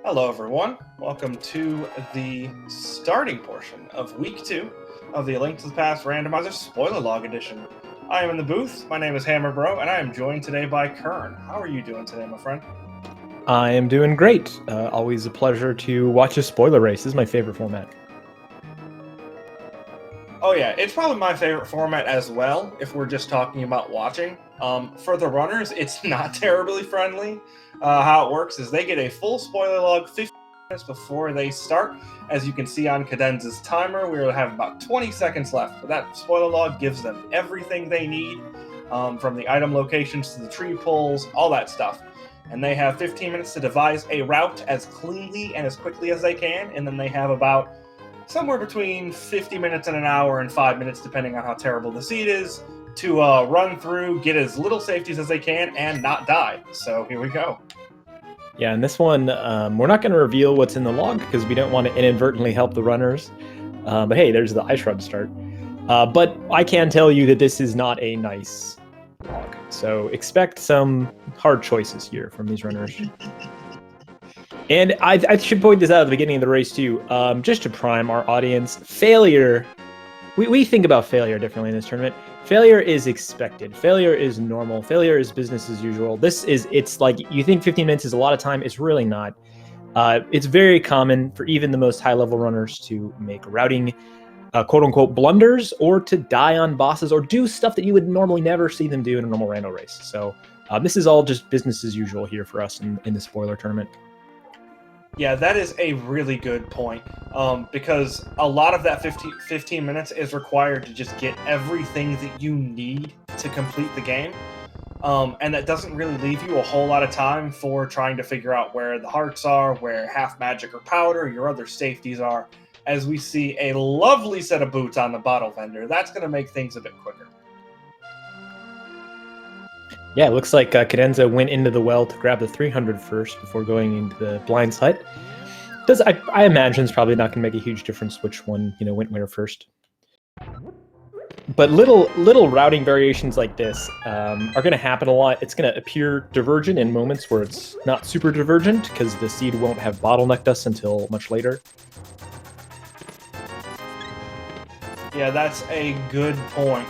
Hello, everyone. Welcome to the starting portion of Week 2 of the Link to the Past Randomizer Spoiler Log Edition. I am in the booth. My name is Hammerbro, and I am joined today by Kern. How are you doing today, my friend? I am doing great. Always a pleasure to watch a spoiler race. This is my favorite format. Oh yeah, it's probably my favorite format as well, if we're just talking about watching. For the runners, it's not terribly friendly. How it works is they get a full spoiler log 15 minutes before they start. As you can see on Cadenza's timer, we will have about 20 seconds left. But that spoiler log gives them everything they need, from the item locations to the tree pulls, all that stuff. And they have 15 minutes to devise a route as cleanly and as quickly as they can, and then they have about somewhere between 50 minutes and an hour and 5 minutes, depending on how terrible the seed is, to run through, get as little safeties as they can, and not die. So here we go. Yeah, and this one, we're not going to reveal what's in the log because we don't want to inadvertently help the runners. But hey, there's the ice run start. But I can tell you that this is not a nice log. So expect some hard choices here from these runners. And I should point this out at the beginning of the race too, just to prime our audience. Failure, we think about failure differently in this tournament. Failure is expected. Failure is normal. Failure is business as usual. It's like you think 15 minutes is a lot of time. It's really not. It's very common for even the most high-level runners to make routing quote-unquote blunders, or to die on bosses, or do stuff that you would normally never see them do in a normal rando race. So this is all just business as usual here for us in the spoiler tournament. Yeah, that is a really good point, because a lot of that 15 minutes is required to just get everything that you need to complete the game, and that doesn't really leave you a whole lot of time for trying to figure out where the hearts are, where half magic or powder, your other safeties are, as we see a lovely set of boots on the bottle vendor. That's going to make things a bit quicker. Yeah, it looks like Cadenza went into the well to grab the 300 first before going into the blind's hut. I imagine it's probably not going to make a huge difference which one went where first. But little routing variations like this are going to happen a lot. It's going to appear divergent in moments where it's not super divergent because the seed won't have bottlenecked us until much later. Yeah, that's a good point.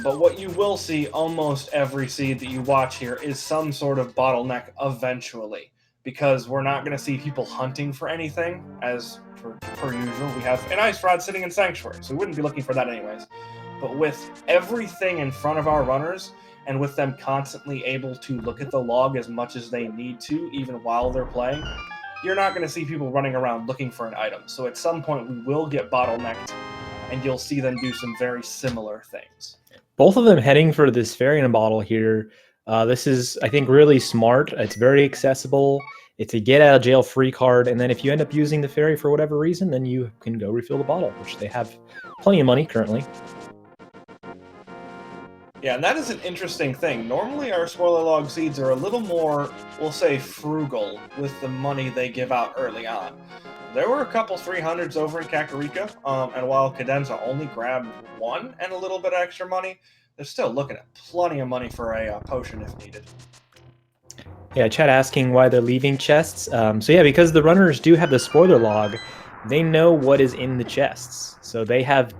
But what you will see almost every seed that you watch here is some sort of bottleneck eventually, because we're not going to see people hunting for anything, as per usual. We have an ice rod sitting in Sanctuary, so we wouldn't be looking for that anyways. But with everything in front of our runners, and with them constantly able to look at the log as much as they need to, even while they're playing, you're not going to see people running around looking for an item. So at some point we will get bottlenecked, and you'll see them do some very similar things. Both of them heading for this fairy in a bottle here. This is, I think, really smart. It's very accessible. It's a get-out-of-jail-free card, and then if you end up using the fairy for whatever reason, then you can go refill the bottle, which they have plenty of money currently. Yeah, and that is an interesting thing. Normally our spoiler log seeds are a little more, we'll say, frugal with the money they give out early on. There were a couple 300s over in Kakarika, and while Cadenza only grabbed one and a little bit of extra money, they're still looking at plenty of money for a potion if needed. Yeah, chat asking why they're leaving chests. So yeah, because the runners do have the spoiler log, they know what is in the chests. So they have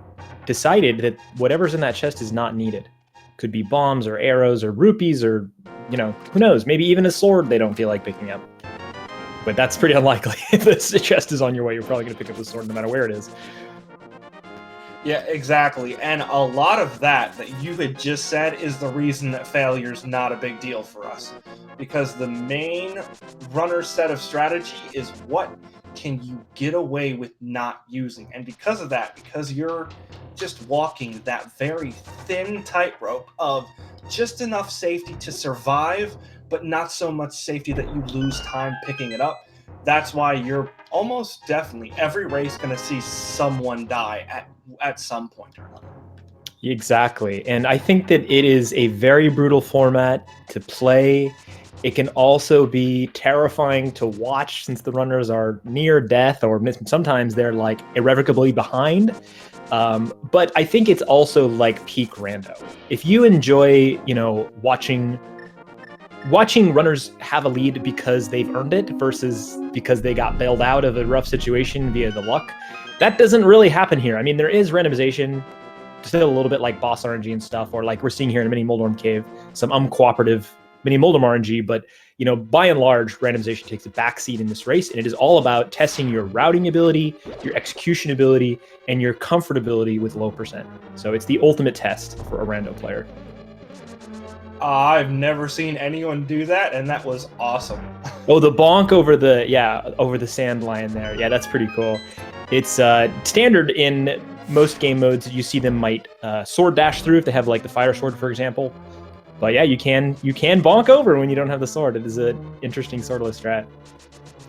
decided that whatever's in that chest is not needed. Could be bombs or arrows or rupees or, who knows, maybe even a sword they don't feel like picking up. But that's pretty unlikely. If the chest is on your way, you're probably going to pick up the sword no matter where it is. Yeah, exactly. And a lot of that you had just said is the reason that failure's not a big deal for us. Because the main runner set of strategy is what can you get away with not using. And because of that, because you're just walking that very thin tightrope of just enough safety to survive, but not so much safety that you lose time picking it up. That's why you're almost definitely every race going to see someone die at some point or another. Exactly. And I think that it is a very brutal format to play. It can also be terrifying to watch since the runners are near death, or sometimes they're like irrevocably behind. But I think it's also like peak rando. If you enjoy, watching watching runners have a lead because they've earned it versus because they got bailed out of a rough situation via the luck, that doesn't really happen here. I mean, there is randomization, still a little bit like boss RNG and stuff, or like we're seeing here in Mini Moldorm Cave, some uncooperative Mini Moldorm RNG, but by and large, randomization takes a backseat in this race, and it is all about testing your routing ability, your execution ability, and your comfortability with low percent. So it's the ultimate test for a rando player. I've never seen anyone do that, and that was awesome. Oh, the bonk over the sand line there. Yeah, that's pretty cool. It's standard in most game modes. You see them might sword dash through if they have like the fire sword, for example. But yeah, you can bonk over when you don't have the sword. It is an interesting swordless strat.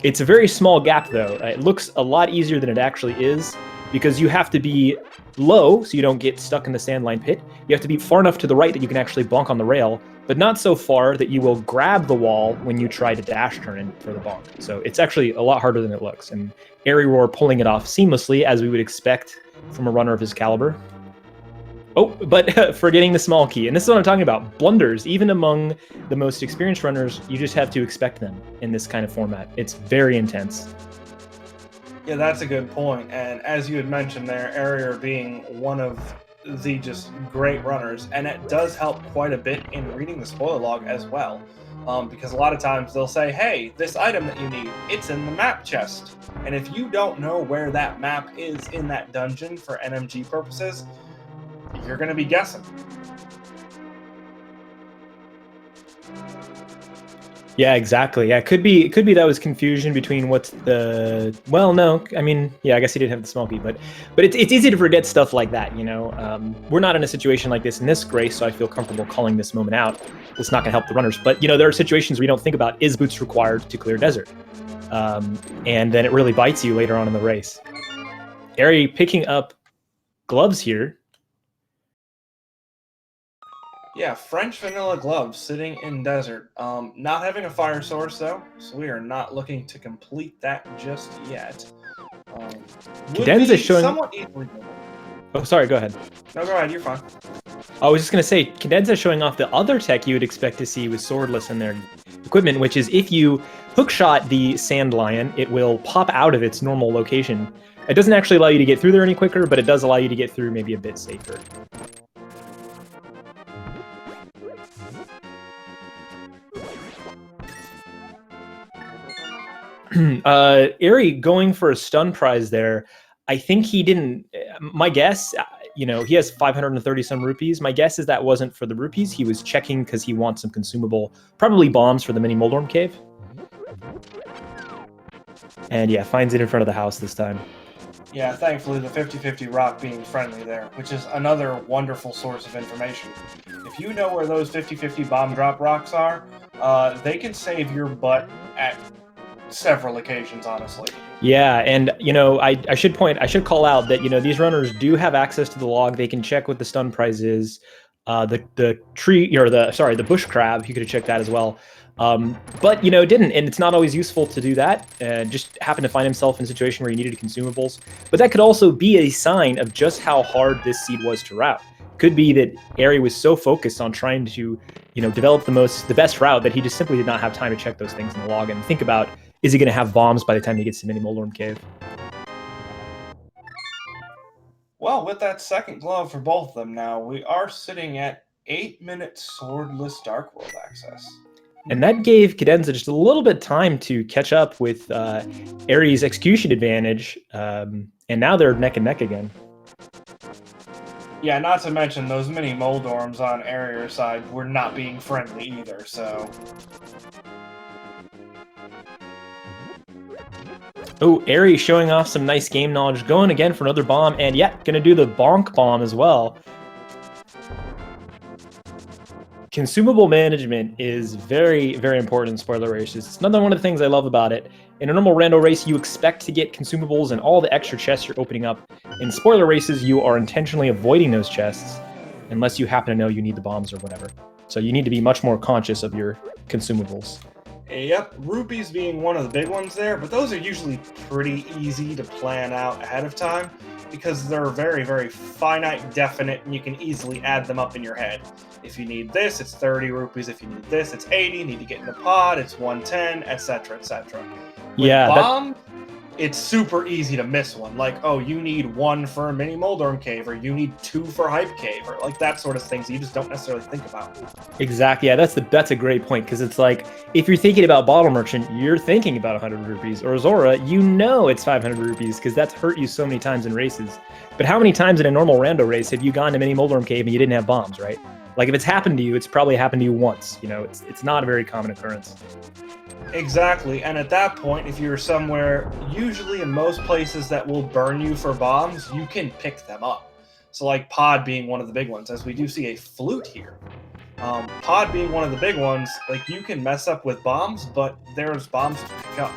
It's a very small gap though. It looks a lot easier than it actually is because you have to be low so you don't get stuck in the sandline pit. You have to be far enough to the right that you can actually bonk on the rail, but not so far that you will grab the wall when you try to dash turn in for the bonk. So it's actually a lot harder than it looks. And Eriror pulling it off seamlessly as we would expect from a runner of his caliber. Oh, but forgetting the small key. And this is what I'm talking about. Blunders, even among the most experienced runners, you just have to expect them in this kind of format. It's very intense. Yeah, that's a good point. And as you had mentioned there, Eriror being one of the just great runners, and it does help quite a bit in reading the spoiler log as well. Because a lot of times they'll say, hey, this item that you need, it's in the map chest. And if you don't know where that map is in that dungeon for NMG purposes, you're going to be guessing. Yeah, exactly. Yeah, it could be that was confusion between what's the... Well, no, I mean, yeah, I guess he did have the small key, but it's easy to forget stuff like that, We're not in a situation like this in this race, so I feel comfortable calling this moment out. It's not going to help the runners, but, there are situations where you don't think about, is boots required to clear desert? And then it really bites you later on in the race. Eri picking up gloves here. Yeah, French vanilla gloves sitting in desert. Not having a fire source though, so we are not looking to complete that just yet. Cadenza showing... somewhat easily. Oh, sorry, go ahead. No, go ahead, you're fine. I was just going to say, Cadenza showing off the other tech you would expect to see with swordless in their equipment, which is if you hookshot the sand lion, it will pop out of its normal location. It doesn't actually allow you to get through there any quicker, but it does allow you to get through maybe a bit safer. Eri going for a stun prize there. I think he didn't. My guess, he has 530 some rupees. My guess is that wasn't for the rupees. He was checking because he wants some consumable, probably bombs for the Mini Moldorm Cave. And yeah, finds it in front of the house this time. Yeah, thankfully the 50-50 rock being friendly there, which is another wonderful source of information. If you know where those 50-50 bomb drop rocks are, they can save your butt at several occasions, honestly. Yeah, and I should call out that these runners do have access to the log. They can check what the stun prize is. The tree or the bush crab, you could have checked that as well. But didn't, and it's not always useful to do that. Just happened to find himself in a situation where he needed consumables. But that could also be a sign of just how hard this seed was to route. Could be that Eri was so focused on trying to develop the best route that he just simply did not have time to check those things in the log and think about, is he going to have bombs by the time he gets to Mini Moldorm Cave? Well, with that second glove for both of them now, we are sitting at 8-minute swordless Dark World access. And that gave Cadenza just a little bit time to catch up with Eri's execution advantage, and now they're neck and neck again. Yeah, not to mention those Mini Moldorms on Eriror's side were not being friendly either, so... Oh, Eri showing off some nice game knowledge, going again for another bomb, and yeah, gonna do the bonk bomb as well. Consumable management is very, very important in spoiler races. It's another one of the things I love about it. In a normal rando race, you expect to get consumables and all the extra chests you're opening up. In spoiler races, you are intentionally avoiding those chests, unless you happen to know you need the bombs or whatever. So you need to be much more conscious of your consumables. Yep, rupees being one of the big ones there, but those are usually pretty easy to plan out ahead of time. because they're very, very finite, definite, and you can easily add them up in your head. If you need this, it's 30 rupees. If you need this, it's 80. You need to get in the pod, it's 110, etc., etc. Yeah, bomb, it's super easy to miss one. Like, oh, you need 1 for Mini Moldorm Cave, or you need 2 for Hype Cave, or like that sort of things you just don't necessarily think about. exactly. Yeah, that's a great point, because it's like, if you're thinking about Bottle Merchant, you're thinking about 100 rupees, or Zora, you know it's 500 rupees, because that's hurt you so many times in races. But how many times in a normal rando race have you gone to Mini Moldorm Cave and you didn't have bombs, right? Like, if it's happened to you, it's probably happened to you once. You know, it's not a very common occurrence. Exactly, and at that point, if you're somewhere, usually in most places that will burn you for bombs, you can pick them up. So like pod being one of the big ones, as we do see a flute here. Pod being one of the big ones, like you can mess up with bombs, but there's bombs to pick up.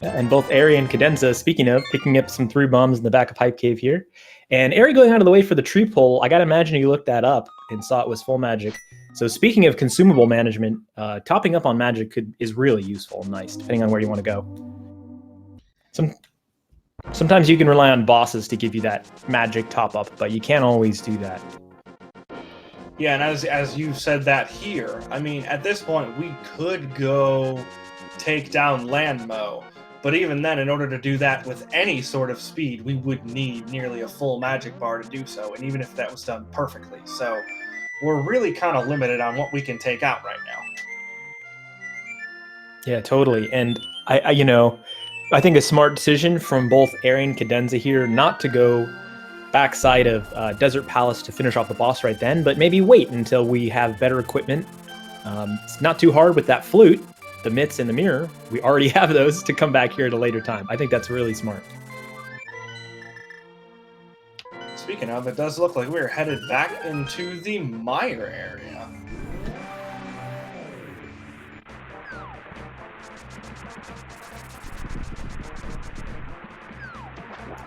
Yeah, and both Eri and Cadenza, speaking of, picking up some 3 bombs in the back of Hype Cave here. And Eri going out of the way for the tree pole, I gotta imagine you looked that up and saw it was full magic. So speaking of consumable management, topping up on magic is really useful and nice, depending on where you want to go. Sometimes you can rely on bosses to give you that magic top up, but you can't always do that. Yeah, and as you said that here, I mean, at this point, we could go take down Landmo, but even then, in order to do that with any sort of speed, we would need nearly a full magic bar to do so, and even if that was done perfectly. So we're really kind of limited on what we can take out right now. Yeah, totally. And I think a smart decision from both Eri and Cadenza here not to go backside of Desert Palace to finish off the boss right then, but maybe wait until we have better equipment. It's not too hard with that flute, the mitts, and the mirror. We already have those to come back here at a later time. I think that's really smart. Speaking of, it does look like we're headed back into the mire area.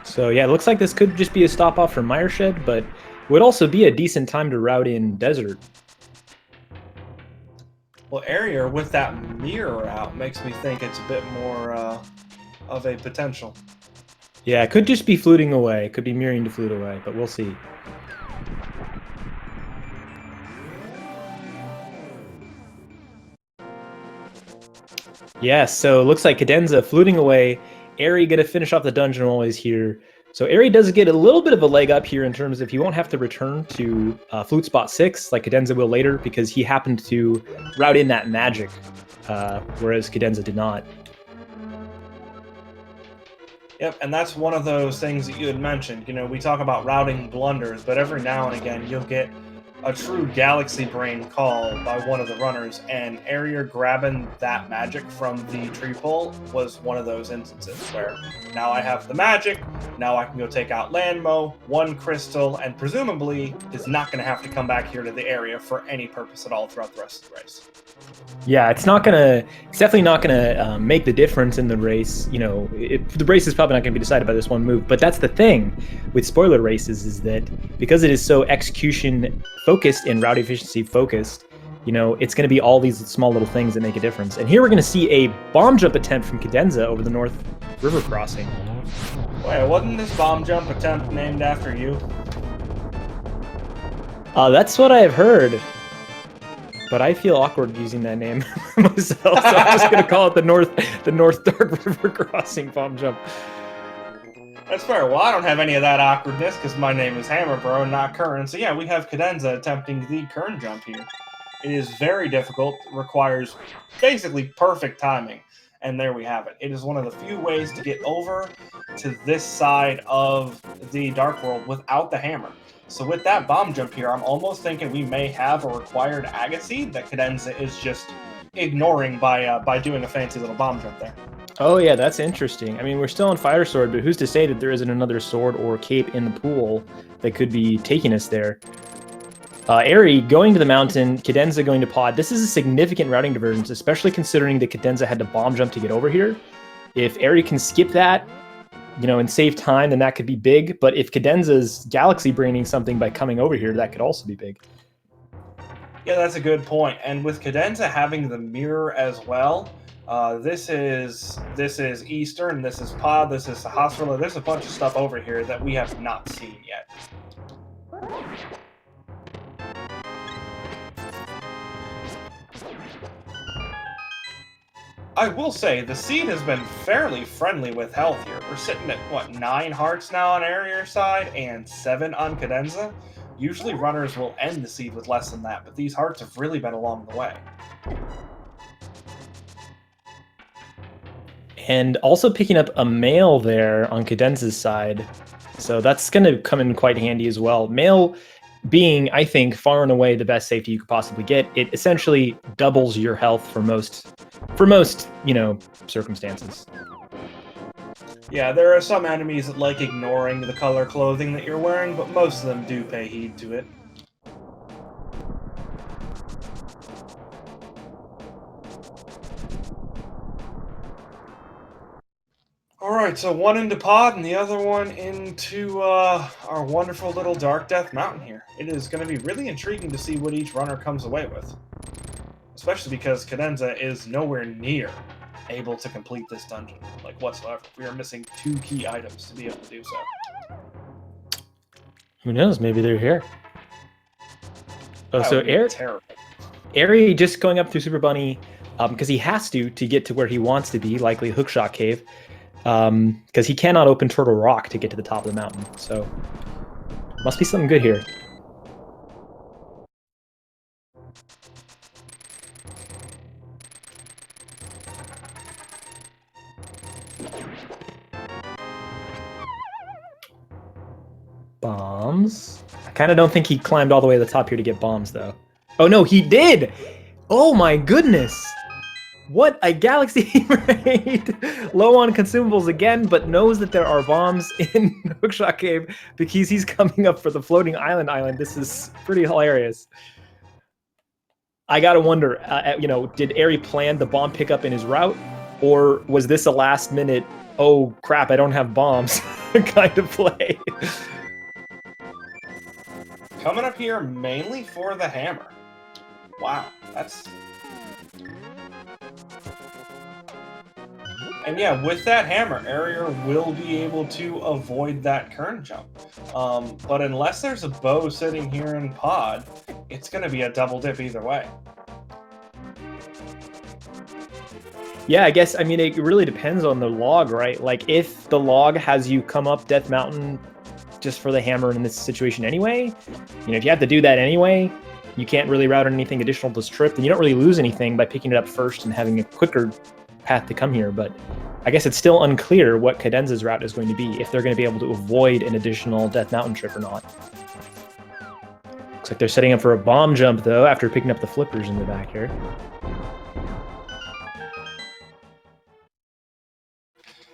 So yeah, it looks like this could just be a stop off for Mire Shed, but would also be a decent time to route in Desert. Well, Eriror with that mirror out makes me think it's a bit more of a potential. Yeah, it could just be fluting away. It could be mirroring to flute away, but we'll see. Yeah, so it looks like Cadenza fluting away. Eri gonna finish off the dungeon while he's here. So Eri does get a little bit of a leg up here in terms of he won't have to return to flute spot 6 like Cadenza will later, because he happened to route in that magic, whereas Cadenza did not. Yep, and that's one of those things that you had mentioned. You know, we talk about routing blunders, but every now and again you'll get a true galaxy brain call by one of the runners, and Eriror grabbing that magic from the tree pole was one of those instances where now I have the magic, now I can go take out Landmo, 1 crystal, and presumably is not going to have to come back here to the area for any purpose at all throughout the rest of the race. Yeah, it's definitely not gonna make the difference in the race. You know, the race is probably not gonna be decided by this one move. But that's the thing with spoiler races, is that because it is so execution focused and route efficiency focused, you know, it's gonna be all these small little things that make a difference. And here we're gonna see a bomb jump attempt from Cadenza over the North River crossing. Wait, wasn't this bomb jump attempt named after you? That's what I have heard. But I feel awkward using that name myself, so I'm just gonna call it the North Dark River Crossing bomb jump. That's fair. Well, I don't have any of that awkwardness because my name is Hammerbro and not Kern. So yeah, we have Cadenza attempting the Kern jump here. It is very difficult, requires basically perfect timing, and there we have it. It is one of the few ways to get over to this side of the Dark World without the hammer. So with that bomb jump here, I'm almost thinking we may have a required Agassiz that Cadenza is just ignoring by doing a fancy little bomb jump there. Oh yeah, that's interesting. I mean, we're still on Fire Sword, but who's to say that there isn't another sword or cape in the pool that could be taking us there? Eri going to the mountain, Cadenza going to pod. This is a significant routing divergence, especially considering that Cadenza had to bomb jump to get over here. If Eri can skip that, you know, and save time, then that could be big. But if Cadenza's galaxy braining something by coming over here, that could also be big. Yeah, that's a good point. And with Cadenza having the mirror as well, This is Eastern. This is Pod. This is the hospital. There's a bunch of stuff over here that we have not seen yet. I will say, the seed has been fairly friendly with health here. We're sitting at, what, 9 hearts now on Eriror side and 7 on Cadenza. Usually runners will end the seed with less than that, but these hearts have really been along the way. And also picking up a male there on Cadenza's side. So that's going to come in quite handy as well. Male being, I think, far and away the best safety you could possibly get. It essentially doubles your health for most, circumstances. Yeah, there are some enemies that like ignoring the color clothing that you're wearing, but most of them do pay heed to it. Alright, so one into Pod and the other one into our wonderful little Dark Death Mountain here. It is going to be really intriguing to see what each runner comes away with. Especially because Cadenza is nowhere near able to complete this dungeon, like whatsoever. We are missing 2 key items to be able to do so. Who knows? Maybe they're here. Oh, so terrible. Eri just going up through Super Bunny because he has to get to where he wants to be, likely Hookshot Cave, because he cannot open Turtle Rock to get to the top of the mountain. So must be something good here. Bombs. I kind of don't think he climbed all the way to the top here to get bombs, though. Oh, no, he did! Oh, my goodness! What a galaxy raid! Low on consumables again, but knows that there are bombs in Hookshot Cave because he's coming up for the floating island. This is pretty hilarious. I gotta wonder, did Eri plan the bomb pickup in his route? Or was this a last minute, oh crap, I don't have bombs kind of play? Coming up here mainly for the hammer. Wow, that's... And yeah, with that hammer, Eriror will be able to avoid that current jump. But unless there's a bow sitting here in Pod, it's going to be a double dip either way. Yeah, I guess, it really depends on the log, right? Like, if the log has you come up Death Mountain just for the hammer in this situation anyway, if you have to do that anyway, you can't really route on anything additional to this trip, then you don't really lose anything by picking it up first and having a quicker path to come here. But I guess it's still unclear what Cadenza's route is going to be, if they're going to be able to avoid an additional Death Mountain trip or not. Looks like they're setting up for a bomb jump, though, after picking up the flippers in the back here.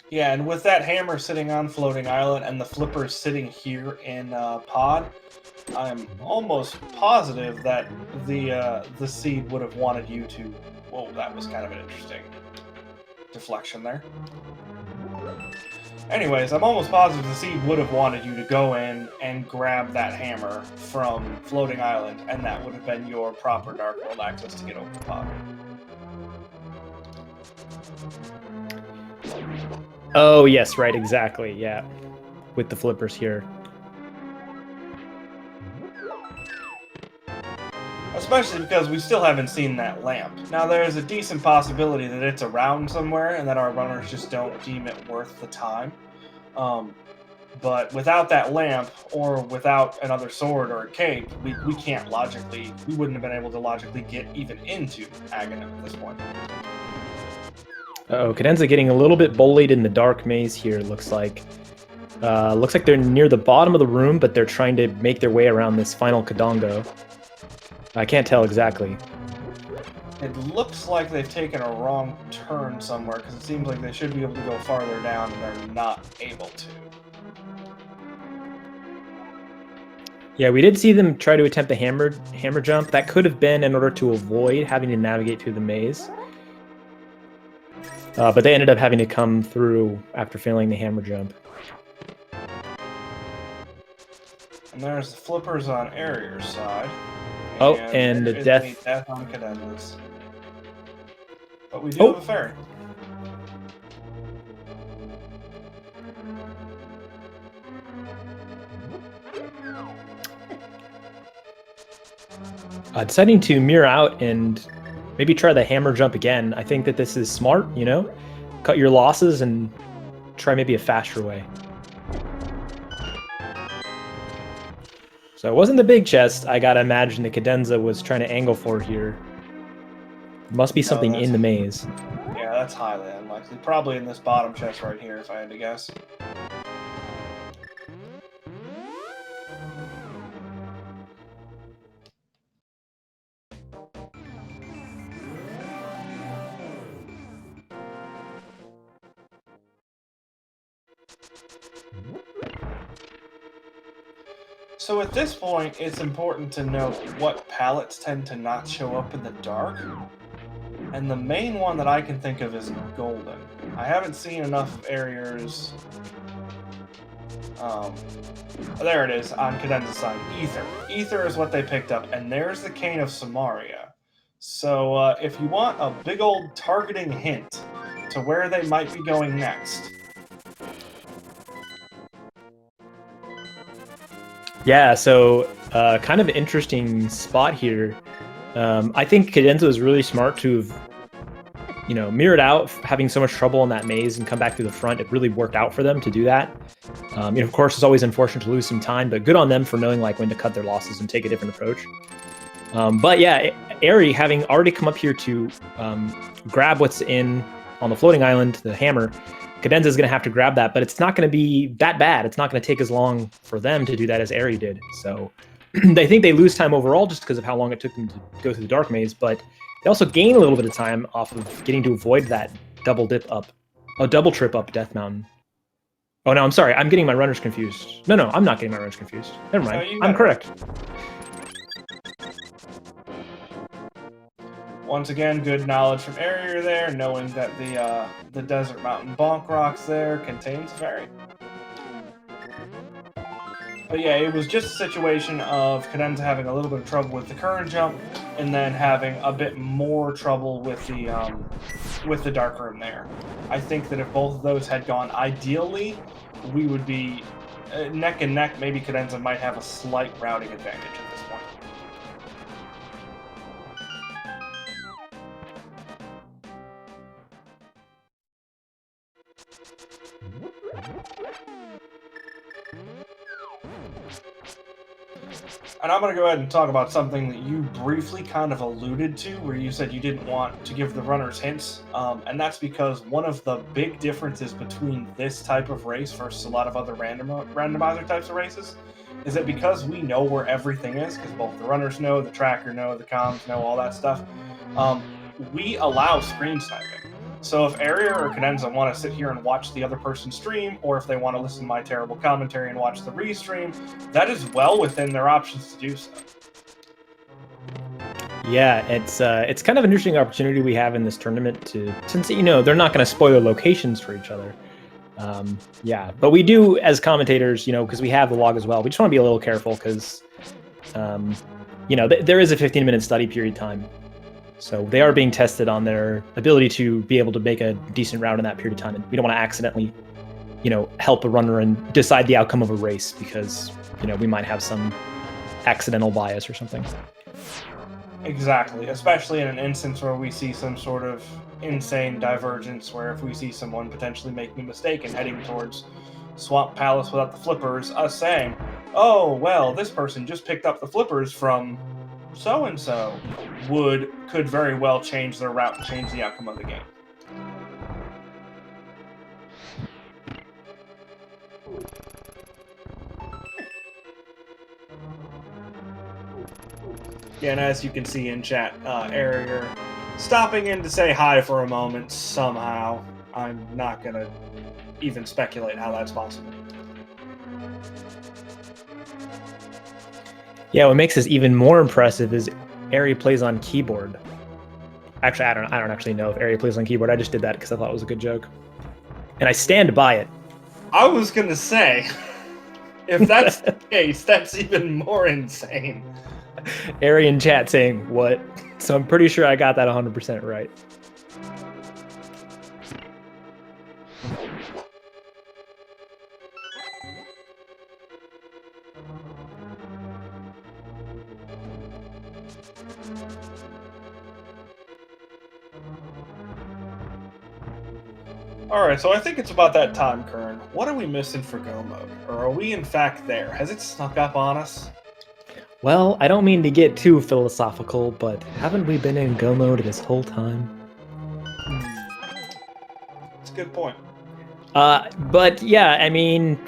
Yeah, and with that hammer sitting on Floating Island and the flippers sitting here in Pod, I'm almost positive that the seed would have wanted you to... Whoa, that was kind of an interesting deflection there. Anyways, I'm almost positive the seed would have wanted you to go in and grab that hammer from Floating Island, and that would have been your proper Dark World access to get over the Pod. Oh, yes, right, exactly, yeah. With the flippers here. Especially because we still haven't seen that lamp. Now, there's a decent possibility that it's around somewhere and that our runners just don't deem it worth the time. But without that lamp, or without another sword or a cape, we can't logically... We wouldn't have been able to logically get even into Aghanim at this point. Uh-oh, Cadenza getting a little bit bullied in the dark maze here, looks like. Looks like they're near the bottom of the room, but they're trying to make their way around this final Kadongo. I can't tell exactly. It looks like they've taken a wrong turn somewhere, because it seems like they should be able to go farther down, and they're not able to. Yeah, we did see them try to attempt the hammer jump. That could have been in order to avoid having to navigate through the maze. But they ended up having to come through after failing the hammer jump. And there's the flippers on Eriror's side. Oh, and the death on Cadenza's. But we do have a ferry. Deciding to mirror out and maybe try the hammer jump again. I think that this is smart, you know? Cut your losses and try maybe a faster way. So it wasn't the big chest. I gotta imagine the Cadenza was trying to angle for here. Must be something in the maze. Yeah, that's highly unlikely. Probably in this bottom chest right here, if I had to guess. So at this point, it's important to note what palettes tend to not show up in the dark. And the main one that I can think of is golden. I haven't seen enough of Eriror's... there it is, on Cadenza's side. Ether. Ether is what they picked up, and there's the Cane of Samaria. So if you want a big old targeting hint to where they might be going next... Yeah, so kind of an interesting spot here. I think Cadenza was really smart to have, you know, mirrored out having so much trouble in that maze and come back through the front. It really worked out for them to do that. You know, of course, it's always unfortunate to lose some time, but good on them for knowing like when to cut their losses and take a different approach. But yeah, Eri, having already come up here to grab what's in on the floating island, the hammer, Cadenza is going to have to grab that, but it's not going to be that bad. It's not going to take as long for them to do that as Eri did. So they think they lose time overall just because of how long it took them to go through the dark maze, but they also gain a little bit of time off of getting to avoid that double trip up Death Mountain. Oh, no, I'm sorry. I'm getting my runners confused. No, I'm not getting my runners confused. Never mind. I'm correct. Once again, good knowledge from Eriror there, knowing that the Desert Mountain Bonk Rocks there contains ferry. But yeah, it was just a situation of Cadenza having a little bit of trouble with the current jump, and then having a bit more trouble with the dark room there. I think that if both of those had gone ideally, we would be neck and neck. Maybe Cadenza might have a slight routing advantage at this point. And I'm going to go ahead and talk about something that you briefly kind of alluded to, where you said you didn't want to give the runners hints, and that's because one of the big differences between this type of race versus a lot of other randomizer types of races is that because we know where everything is, because both the runners know, the tracker know, the comms know, all that stuff, we allow screen sniping. So if Eriror or Cadenza want to sit here and watch the other person stream, or if they want to listen to my terrible commentary and watch the restream, that is well within their options to do so. Yeah, it's kind of an interesting opportunity we have in this tournament to, since, you know, they're not going to spoil locations for each other. Yeah, but we do, as commentators, you know, because we have the log as well, we just want to be a little careful because, you know, there is a 15-minute study period time. So they are being tested on their ability to be able to make a decent route in that period of time. And we don't want to accidentally, you know, help a runner and decide the outcome of a race because, you know, we might have some accidental bias or something. Exactly, especially in an instance where we see some sort of insane divergence, where if we see someone potentially making a mistake and heading towards Swamp Palace without the flippers, us saying, oh, well, this person just picked up the flippers from so-and-so, could very well change their route and change the outcome of the game. Yeah, and as you can see in chat, Eriror stopping in to say hi for a moment somehow. I'm not going to even speculate how that's possible. Yeah, what makes this even more impressive is Eri plays on keyboard. Actually, I don't actually know if Eri plays on keyboard. I just did that because I thought it was a good joke. And I stand by it. I was going to say, if that's the case, that's even more insane. Eri in chat saying, what? So I'm pretty sure I got that 100% right. Alright, so I think it's about that time, Kern. What are we missing for Go Mode? Or are we in fact there? Has it snuck up on us? Well, I don't mean to get too philosophical, but haven't we been in Go Mode this whole time? That's a good point. But yeah, I mean,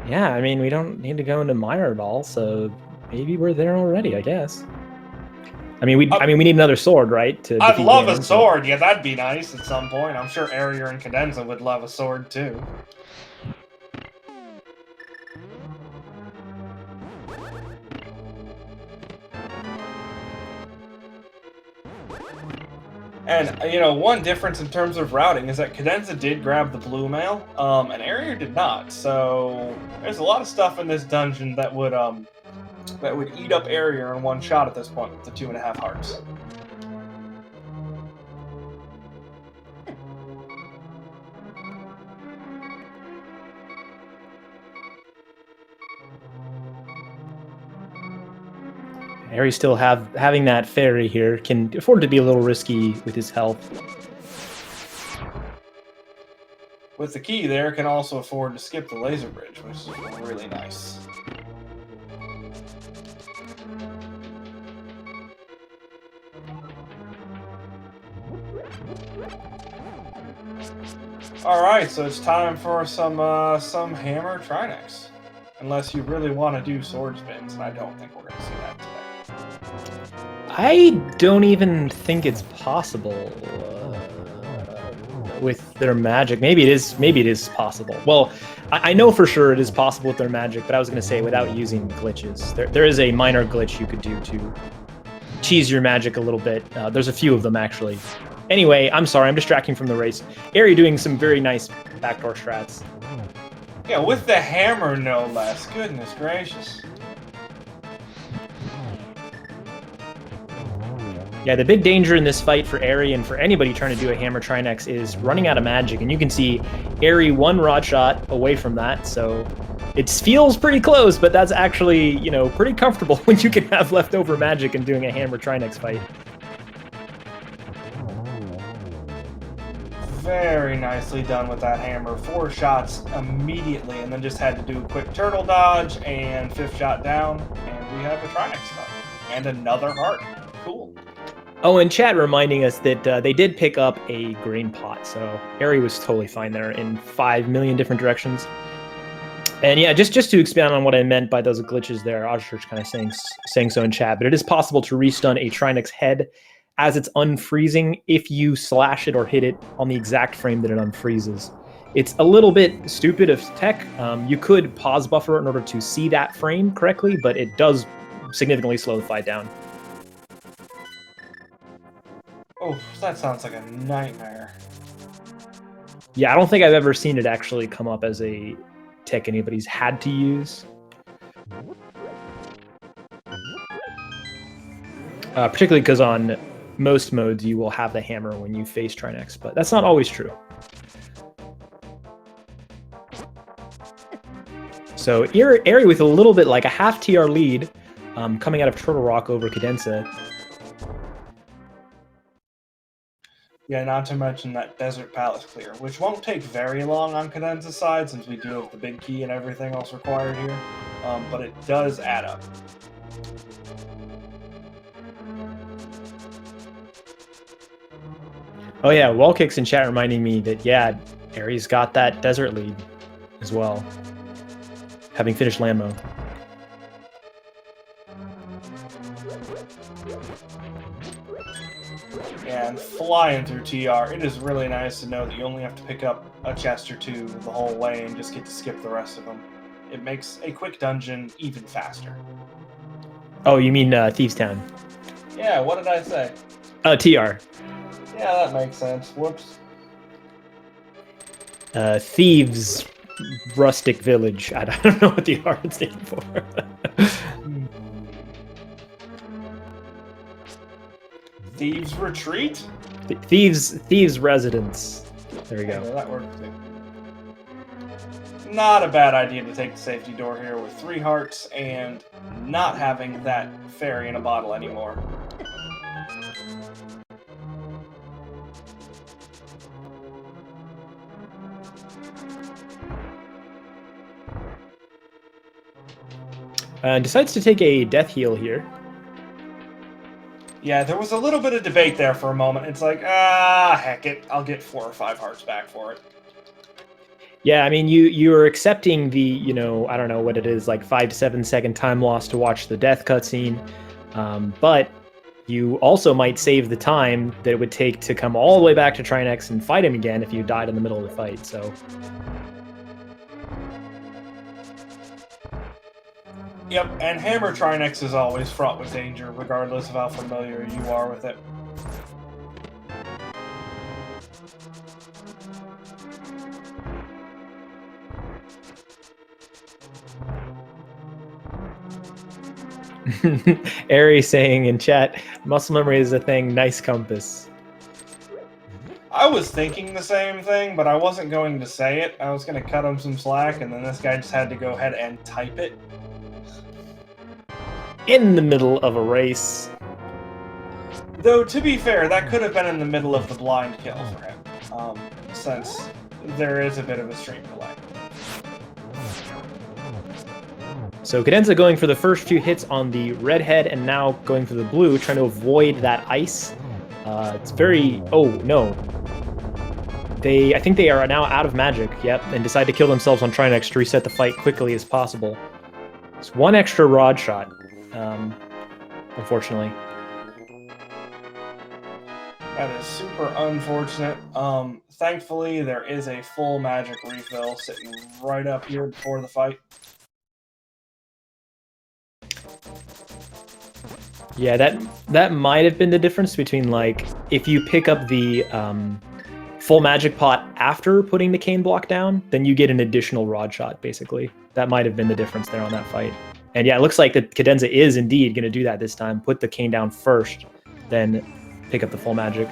we don't need to go into Mire at all, so maybe we're there already, I guess. I mean, we need another sword, right? I'd love a sword. Yeah, that'd be nice at some point. I'm sure Eriror and Cadenza would love a sword too. And, you know, one difference in terms of routing is that Cadenza did grab the blue mail, and Eriror did not. So there's a lot of stuff in this dungeon that would eat up Eriror in one shot at this point with the 2.5 hearts. Harry still having that fairy here can afford to be a little risky with his health. With the key there, can also afford to skip the laser bridge, which is really nice. Alright, so it's time for some hammer Trinex. Unless you really want to do sword spins, and I don't think we're going to see that today. I don't even think it's possible with their magic. Maybe it is possible. Well, I know for sure it is possible with their magic, but I was going to say without using glitches. There is a minor glitch you could do to cheese your magic a little bit. There's a few of them, actually. Anyway, I'm sorry, I'm distracting from the race. Ari doing some very nice backdoor strats. Yeah, with the hammer, no less. Goodness gracious. Yeah, the big danger in this fight for Ari and for anybody trying to do a hammer Trinex is running out of magic. And you can see Ari one rod shot away from that, so it feels pretty close, but that's actually, you know, pretty comfortable when you can have leftover magic and doing a hammer Trinex fight. Very nicely done with that hammer. 4 shots immediately, and then just had to do a quick turtle dodge and 5th shot down, and we have a Trinex cut. And another heart. Cool. Oh, and chat reminding us that they did pick up a green pot, so Ari was totally fine there in 5 million different directions. And yeah, just to expand on what I meant by those glitches there, Oshur's kind of saying so in chat, but it is possible to restun a Trinex head as it's unfreezing if you slash it or hit it on the exact frame that it unfreezes. It's a little bit stupid of tech. You could pause buffer in order to see that frame correctly, but it does significantly slow the fight down. Oh, that sounds like a nightmare. Yeah, I don't think I've ever seen it actually come up as a tech anybody's had to use. Particularly because on most modes you will have the hammer when you face Trinex, but that's not always true. So Ari with a little bit like a half TR lead coming out of Turtle Rock over Cadenza. Yeah, not to mention that Desert Palace clear, which won't take very long on Cadenza's side since we do have the big key and everything else required here, but it does add up. Oh yeah, wall kicks in chat reminding me that, yeah, Ari's got that desert lead as well, having finished Lambo. And flying through TR, it is really nice to know that you only have to pick up a chest or two the whole way and just get to skip the rest of them. It makes a quick dungeon even faster. Oh, you mean Thieves Town? Yeah, what did I say? TR. Yeah, that makes sense. Whoops. Thieves Rustic Village. I don't know what the R is standing for. Thieves Retreat? Thieves residence. There we Yeah, go. that works too. Not a bad idea to take the safety door here with 3 hearts and not having that fairy in a bottle anymore. Decides to take a death heal here. Yeah, there was a little bit of debate there for a moment. It's like, heck it, I'll get 4 or 5 hearts back for it. Yeah, I mean, you're accepting the, I don't know what it is, like 5 to 7 second time loss to watch the death cutscene, but you also might save the time that it would take to come all the way back to Trinex and fight him again if you died in the middle of the fight, so... Yep, and Hammer Trinex is always fraught with danger, regardless of how familiar you are with it. Ari saying in chat, muscle memory is a thing, nice compass. I was thinking the same thing, but I wasn't going to say it. I was going to cut him some slack, and then this guy just had to go ahead and type it. In the middle of a race. Though, to be fair, that could have been in the middle of the blind kill for him, since there is a bit of a stream delay. So Cadenza going for the first few hits on the red head and now going for the blue, trying to avoid that ice. It's very... Oh, no. I think they are now out of magic, yep, and decide to kill themselves on Trinex to reset the fight quickly as possible. It's 1 extra rod shot, unfortunately. That is super unfortunate. Thankfully, there is a full magic refill sitting right up here before the fight. Yeah, that might have been the difference between, like, if you pick up the full magic pot after putting the cane block down, then you get an additional rod shot, basically. That might have been the difference there on that fight. And yeah, it looks like that Cadenza is indeed going to do that this time. Put the cane down first, then pick up the full magic.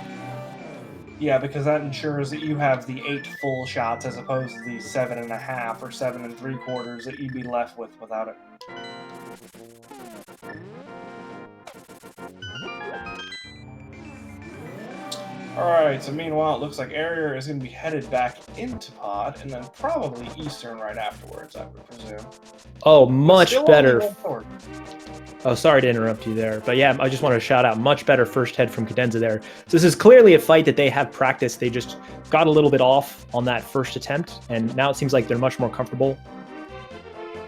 Yeah, because that ensures that you have the 8 full shots as opposed to the 7.5 or 7 3/4 that you'd be left with without it. Alright, so meanwhile, it looks like Eriror is going to be headed back into pod, and then probably Eastern right afterwards, I would presume. Oh, much better. Oh, sorry to interrupt you there. But yeah, I just want to shout out much better first head from Cadenza there. So this is clearly a fight that they have practiced. They just got a little bit off on that first attempt, and now it seems like they're much more comfortable.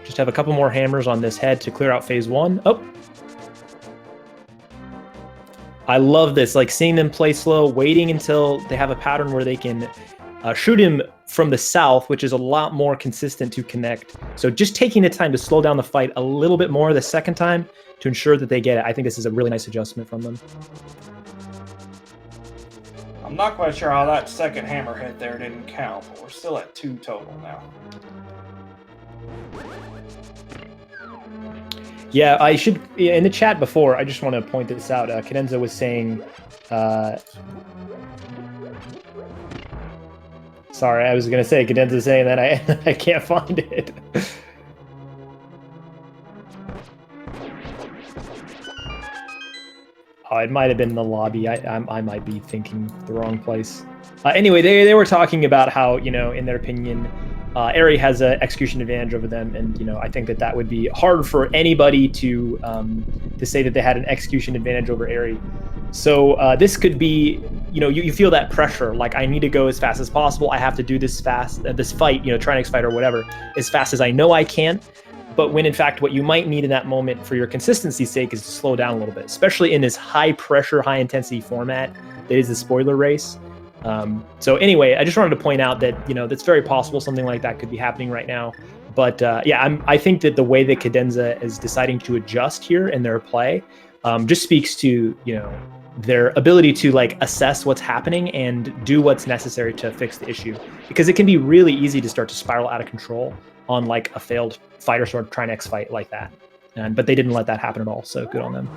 Just have a couple more hammers on this head to clear out phase 1. Oh! I love this, like seeing them play slow, waiting until they have a pattern where they can shoot him from the south, which is a lot more consistent to connect. So just taking the time to slow down the fight a little bit more the second time to ensure that they get it. I think this is a really nice adjustment from them. I'm not quite sure how that second hammer hit there didn't count, but we're still at 2 total now. Yeah, I should, in the chat before, I just want to point this out. Cadenza was saying, sorry, I was going to say, Cadenza saying that I can't find it. Oh, it might have been in the lobby. I might be thinking the wrong place. Anyway, they were talking about how, in their opinion, Eri has an execution advantage over them, and I think that would be hard for anybody to say that they had an execution advantage over Eri. So this could be, you feel that pressure, like I need to go as fast as possible. I have to do this fast, this fight, Trinex fight or whatever, as fast as I know I can. But when in fact what you might need in that moment for your consistency's sake is to slow down a little bit, especially in this high pressure, high intensity format that is the spoiler race. So anyway, I just wanted to point out that, that's very possible something like that could be happening right now. But yeah, I think that the way that Cadenza is deciding to adjust here in their play just speaks to, their ability to assess what's happening and do what's necessary to fix the issue. Because it can be really easy to start to spiral out of control on a failed fighter sword Trinex fight like that. But they didn't let that happen at all, so good on them.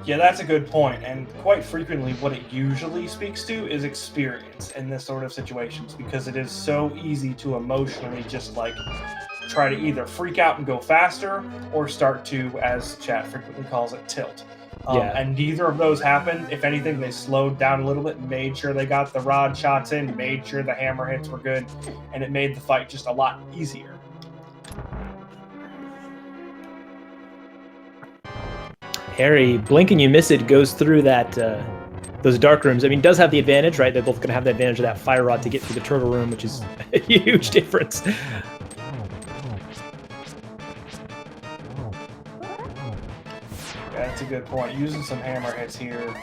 Yeah, that's a good point, and quite frequently what it usually speaks to is experience in this sort of situations, because it is so easy to emotionally just like try to either freak out and go faster or start to, as chat frequently calls it, tilt. Yeah. And neither of those happened. If anything, they slowed down a little bit, made sure they got the rod shots in, made sure the hammer hits were good, and it made the fight just a lot easier. Harry, blink and you miss it, goes through that those dark rooms. I mean, does have the advantage, right? They're both going to have the advantage of that fire rod to get through the turtle room, which is a huge difference. Yeah, that's a good point. Using some hammer hits here.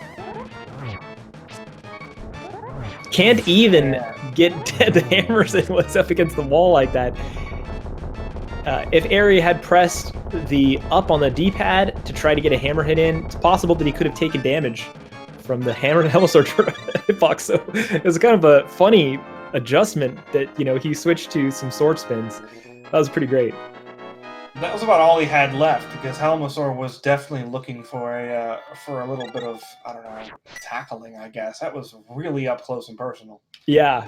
Can't even get the hammers in what's up against the wall like that. If Eri had pressed the up on the D-pad to try to get a hammer hit in, it's possible that he could have taken damage from the hammer and Helmsword hitbox. So it was kind of a funny adjustment that, you know, he switched to some sword spins. That was pretty great. That was about all he had left, because Helmsword was definitely looking for a little bit of, I don't know, tackling, I guess. That was really up close and personal. Yeah.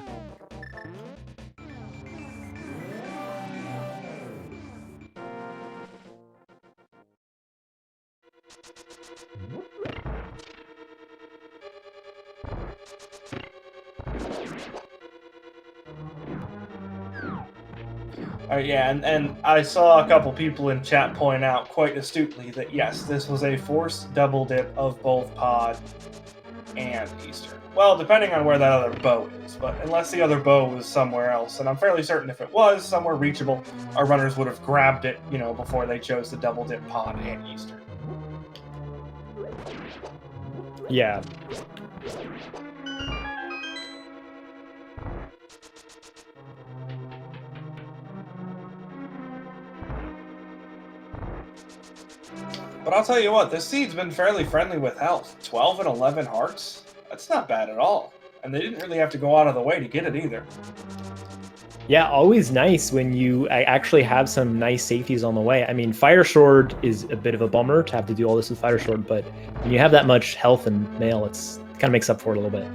Yeah, and I saw a couple people in chat point out quite astutely that yes, this was a forced double dip of both Pod and Eastern. Well, depending on where that other bow is, but unless the other bow was somewhere else, and I'm fairly certain if it was somewhere reachable, our runners would have grabbed it, you know, before they chose to double dip Pod and Eastern. Yeah. But I'll tell you what, this seed's been fairly friendly with health. 12 and 11 hearts? That's not bad at all. And they didn't really have to go out of the way to get it either. Yeah, always nice when you actually have some nice safeties on the way. I mean, Fire Sword is a bit of a bummer to have to do all this with Fire Sword, but when you have that much health and mail, it kind of makes up for it a little bit.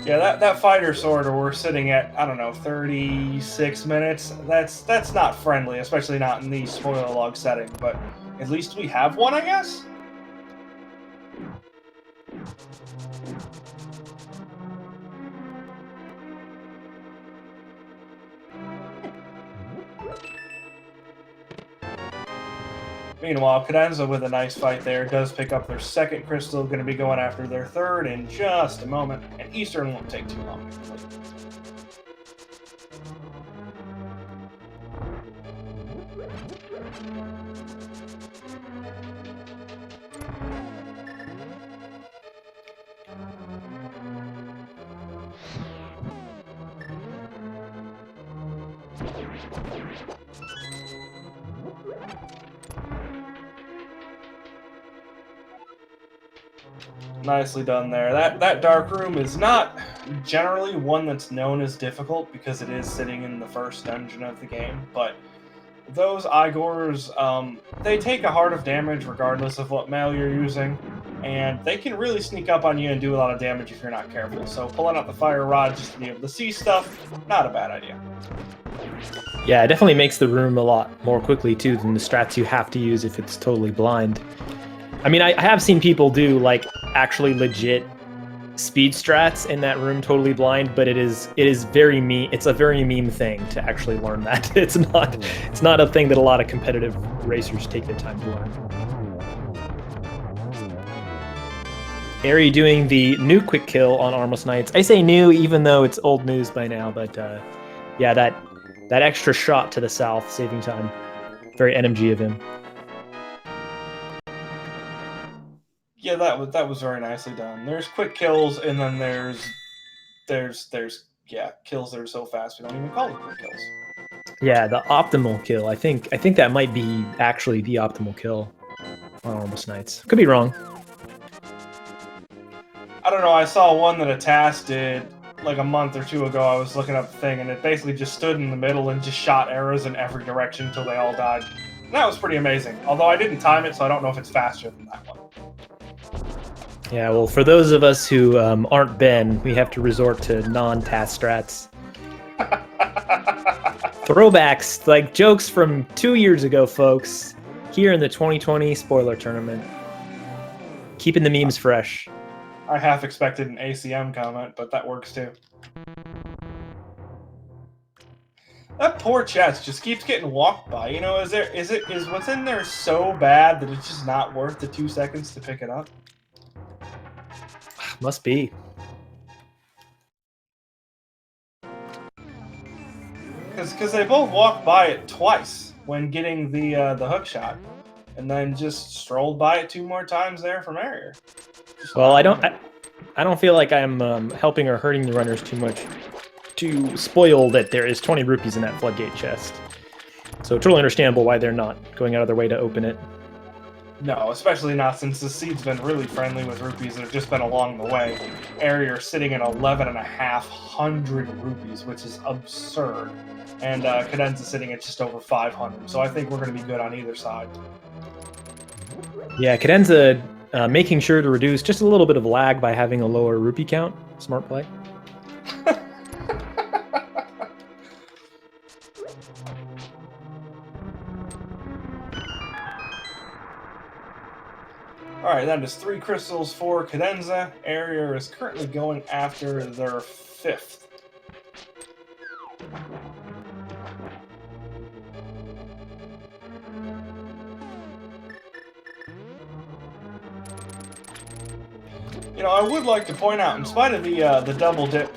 Yeah, that fighter sword, we're sitting at, I don't know, 36 minutes. That's not friendly, especially not in the spoiler log setting, but at least we have one, I guess? Meanwhile, Cadenza with a nice fight there does pick up their second crystal, going to be going after their third in just a moment, and Eastern won't take too long to complete. Nicely done there. That dark room is not generally one that's known as difficult because it is sitting in the first dungeon of the game, but those Igors, they take a heart of damage regardless of what mail you're using, and they can really sneak up on you and do a lot of damage if you're not careful. So pulling out the fire rod just to be able to see stuff, not a bad idea. Yeah, it definitely makes the room a lot more quickly too than the strats you have to use if it's totally blind. I mean, I have seen people do like actually legit speed strats in that room totally blind, but it is very meme. It's a very meme thing to actually learn that. It's not a thing that a lot of competitive racers take their time to learn. Eri doing the new quick kill on Armless Knights. I say new even though it's old news by now, but yeah, that extra shot to the south, saving time. Very NMG of him. Yeah, that was very nicely done. There's quick kills, and then there's kills that are so fast we don't even call them quick kills. Yeah, the optimal kill. I think that might be actually the optimal kill on Armless Knights. Could be wrong. I don't know. I saw one that a task did like a month or two ago. I was looking up the thing, and it basically just stood in the middle and just shot arrows in every direction until they all died. That was pretty amazing. Although I didn't time it, so I don't know if it's faster than that one. Yeah, well, for those of us who aren't Ben, we have to resort to non-task strats. Throwbacks, like jokes from 2 years ago, folks, here in the 2020 spoiler tournament. Keeping the memes fresh. I half expected an ACM comment, but that works too. That poor chest just keeps getting walked by. You know, is what's in there so bad that it's just not worth the 2 seconds to pick it up? Must be. Because they both walked by it twice when getting the hook shot, and then just strolled by it 2 more times there from Eriror. Well, I don't feel like I'm helping or hurting the runners too much to spoil that there is 20 rupees in that floodgate chest. So totally understandable why they're not going out of their way to open it. No, especially not since the seed's been really friendly with rupees that have just been along the way. Eriror sitting at 11,500 rupees, which is absurd. And Cadenza sitting at just over 500. So I think we're going to be good on either side. Yeah, Cadenza making sure to reduce just a little bit of lag by having a lower rupee count. Smart play. Alright, that is 3 crystals for Cadenza. Eriror is currently going after their 5th. You know, I would like to point out, in spite of the double dip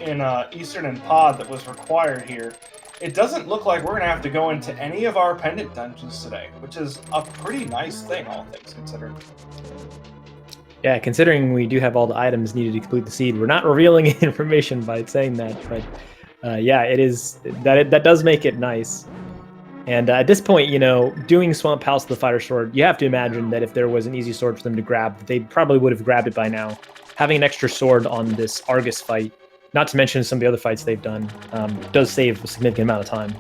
in Eastern and Pod that was required here, it doesn't look like we're going to have to go into any of our pendant dungeons today, which is a pretty nice thing, all things considered. Yeah, considering we do have all the items needed to complete the seed, we're not revealing information by saying that, but yeah, it is that does make it nice. And at this point, you know, doing Swamp House with the Fighter Sword, you have to imagine that if there was an easy sword for them to grab, they probably would have grabbed it by now. Having an extra sword on this Argus fight, not to mention some of the other fights they've done, does save a significant amount of time.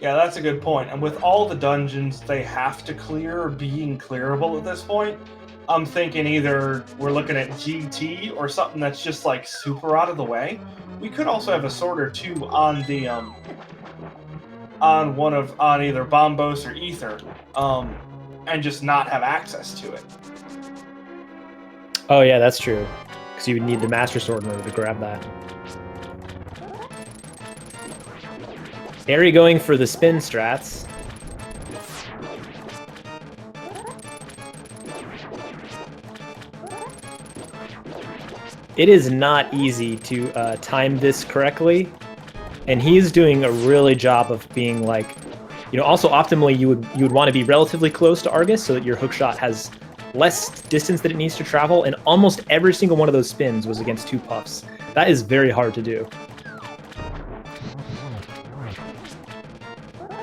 Yeah, that's a good point. And with all the dungeons they have to clear being clearable at this point, I'm thinking either we're looking at GT or something that's just like super out of the way. We could also have a sword or 2 on the on either Bombos or Ether, and just not have access to it. Oh yeah, that's true. Because you would need the Master Sword in order to grab that. Eri going for the spin strats. It is not easy to time this correctly, and he's doing a really job of being like, you know, also optimally you would want to be relatively close to Argus so that your hookshot has less distance that it needs to travel, and almost every single one of those spins was against 2 puffs. That is very hard to do.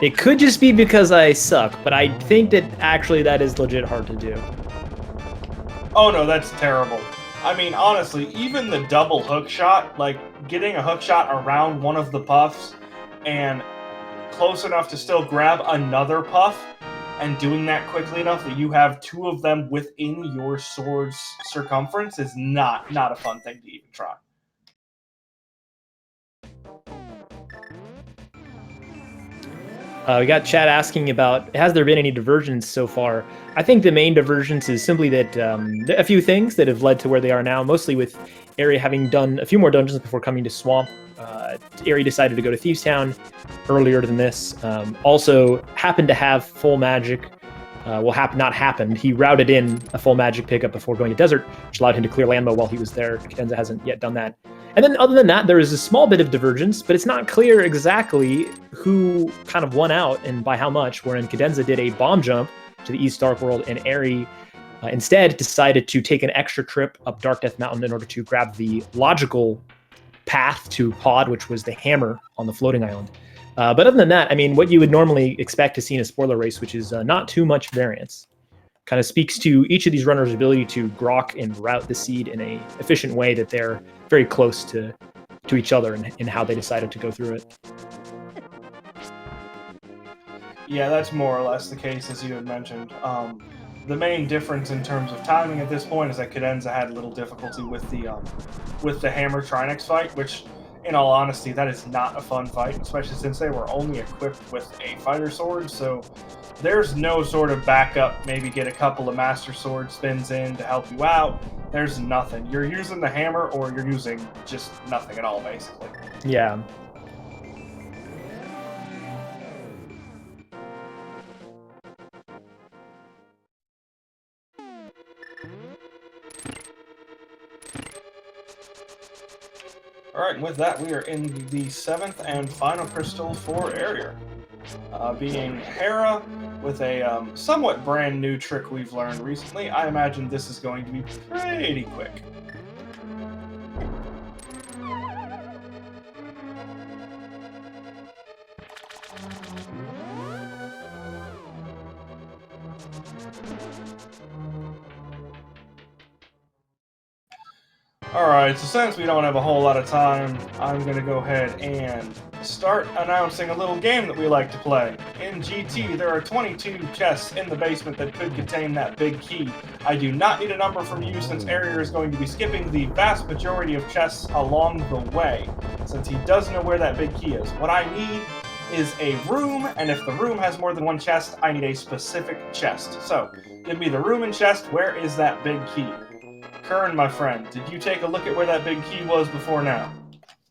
It could just be because I suck, but I think that actually that is legit hard to do. Oh no, that's terrible. I mean, honestly, even the double hook shot, like getting a hook shot around one of the puffs and close enough to still grab another puff, and doing that quickly enough that you have 2 of them within your sword's circumference is not a fun thing to even try. We got chat asking about, has there been any divergence so far? I think the main divergence is simply that a few things that have led to where they are now, mostly with Eri having done a few more dungeons before coming to Swamp. Eri decided to go to Thieves Town earlier than this. Also happened to have full magic. Not happened. He routed in a full magic pickup before going to Desert, which allowed him to clear Landmo while he was there. Cadenza hasn't yet done that. And then other than that, there is a small bit of divergence, but it's not clear exactly who kind of won out and by how much, wherein Cadenza did a bomb jump to the East Dark World, and Eri instead decided to take an extra trip up Dark Death Mountain in order to grab the logical path to Pod, which was the hammer on the floating island. But other than that, I mean, what you would normally expect to see in a spoiler race, which is not too much variance, kind of speaks to each of these runners' ability to grok and route the seed in a efficient way that they're very close to each other in how they decided to go through it. Yeah, that's more or less the case, as you had mentioned. The main difference in terms of timing at this point is that Cadenza had a little difficulty with the Hammer Trinex fight, which, in all honesty, that is not a fun fight, especially since they were only equipped with a fighter sword, so there's no sort of backup, maybe get a couple of Master Sword spins in to help you out. There's nothing. You're using the hammer or you're using just nothing at all, basically. Yeah. Alright, and with that, we are in the 7th and final crystal for Eriror. Being Hera, with a somewhat brand new trick we've learned recently, I imagine this is going to be pretty quick. Alright, so since we don't have a whole lot of time, I'm going to go ahead and start announcing a little game that we like to play. In GT, there are 22 chests in the basement that could contain that big key. I do not need a number from you since Eriror is going to be skipping the vast majority of chests along the way, since he does know where that big key is. What I need is a room, and if the room has more than one chest, I need a specific chest. So, give me the room and chest. Where is that big key? Kern, my friend, did you take a look at where that big key was before now?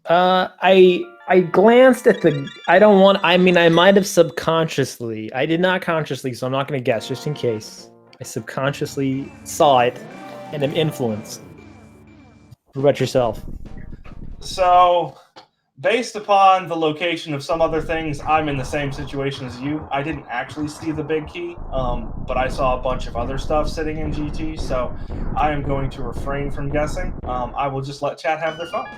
I glanced at the. I mean, I might have subconsciously. I did not consciously, so I'm not going to guess, just in case. I subconsciously saw it and am influenced. What about yourself? So, based upon the location of some other things, I'm in the same situation as you. I didn't actually see the big key, but I saw a bunch of other stuff sitting in GT, so I am going to refrain from guessing. I will just let chat have their fun.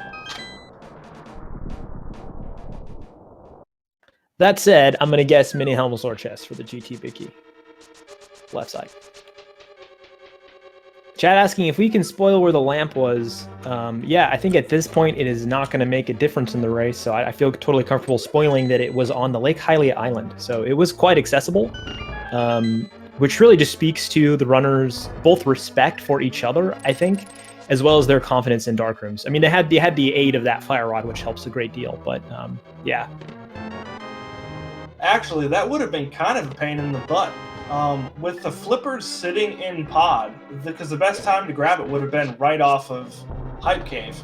That said, I'm going to guess mini Helmslore chest for the GT big key. Left side. Chat asking if we can spoil where the lamp was. Yeah, I think at this point it is not going to make a difference in the race, so I feel totally comfortable spoiling that it was on the Lake Hylia Island. So it was quite accessible, which really just speaks to the runners' both respect for each other, I think, as well as their confidence in dark rooms. I mean, they had the aid of that fire rod, which helps a great deal, but yeah. Actually, that would have been kind of a pain in the butt. With the flippers sitting in pod, because the best time to grab it would have been right off of Hype Cave,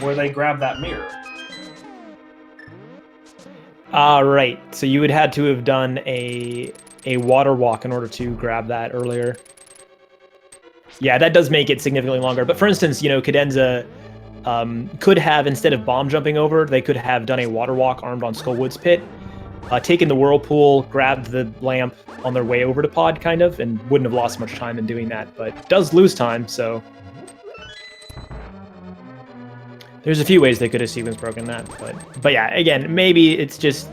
where they grab that mirror. Right. So you would had to have done a water walk in order to grab that earlier. Yeah, that does make it significantly longer. But for instance, Cadenza could have, instead of bomb jumping over, they could have done a water walk armed on Skullwood's pit, taken the whirlpool, grabbed the lamp on their way over to pod, kind of, and wouldn't have lost much time in doing that, but does lose time, so there's a few ways they could have sequence broken that, but yeah, again, maybe it's just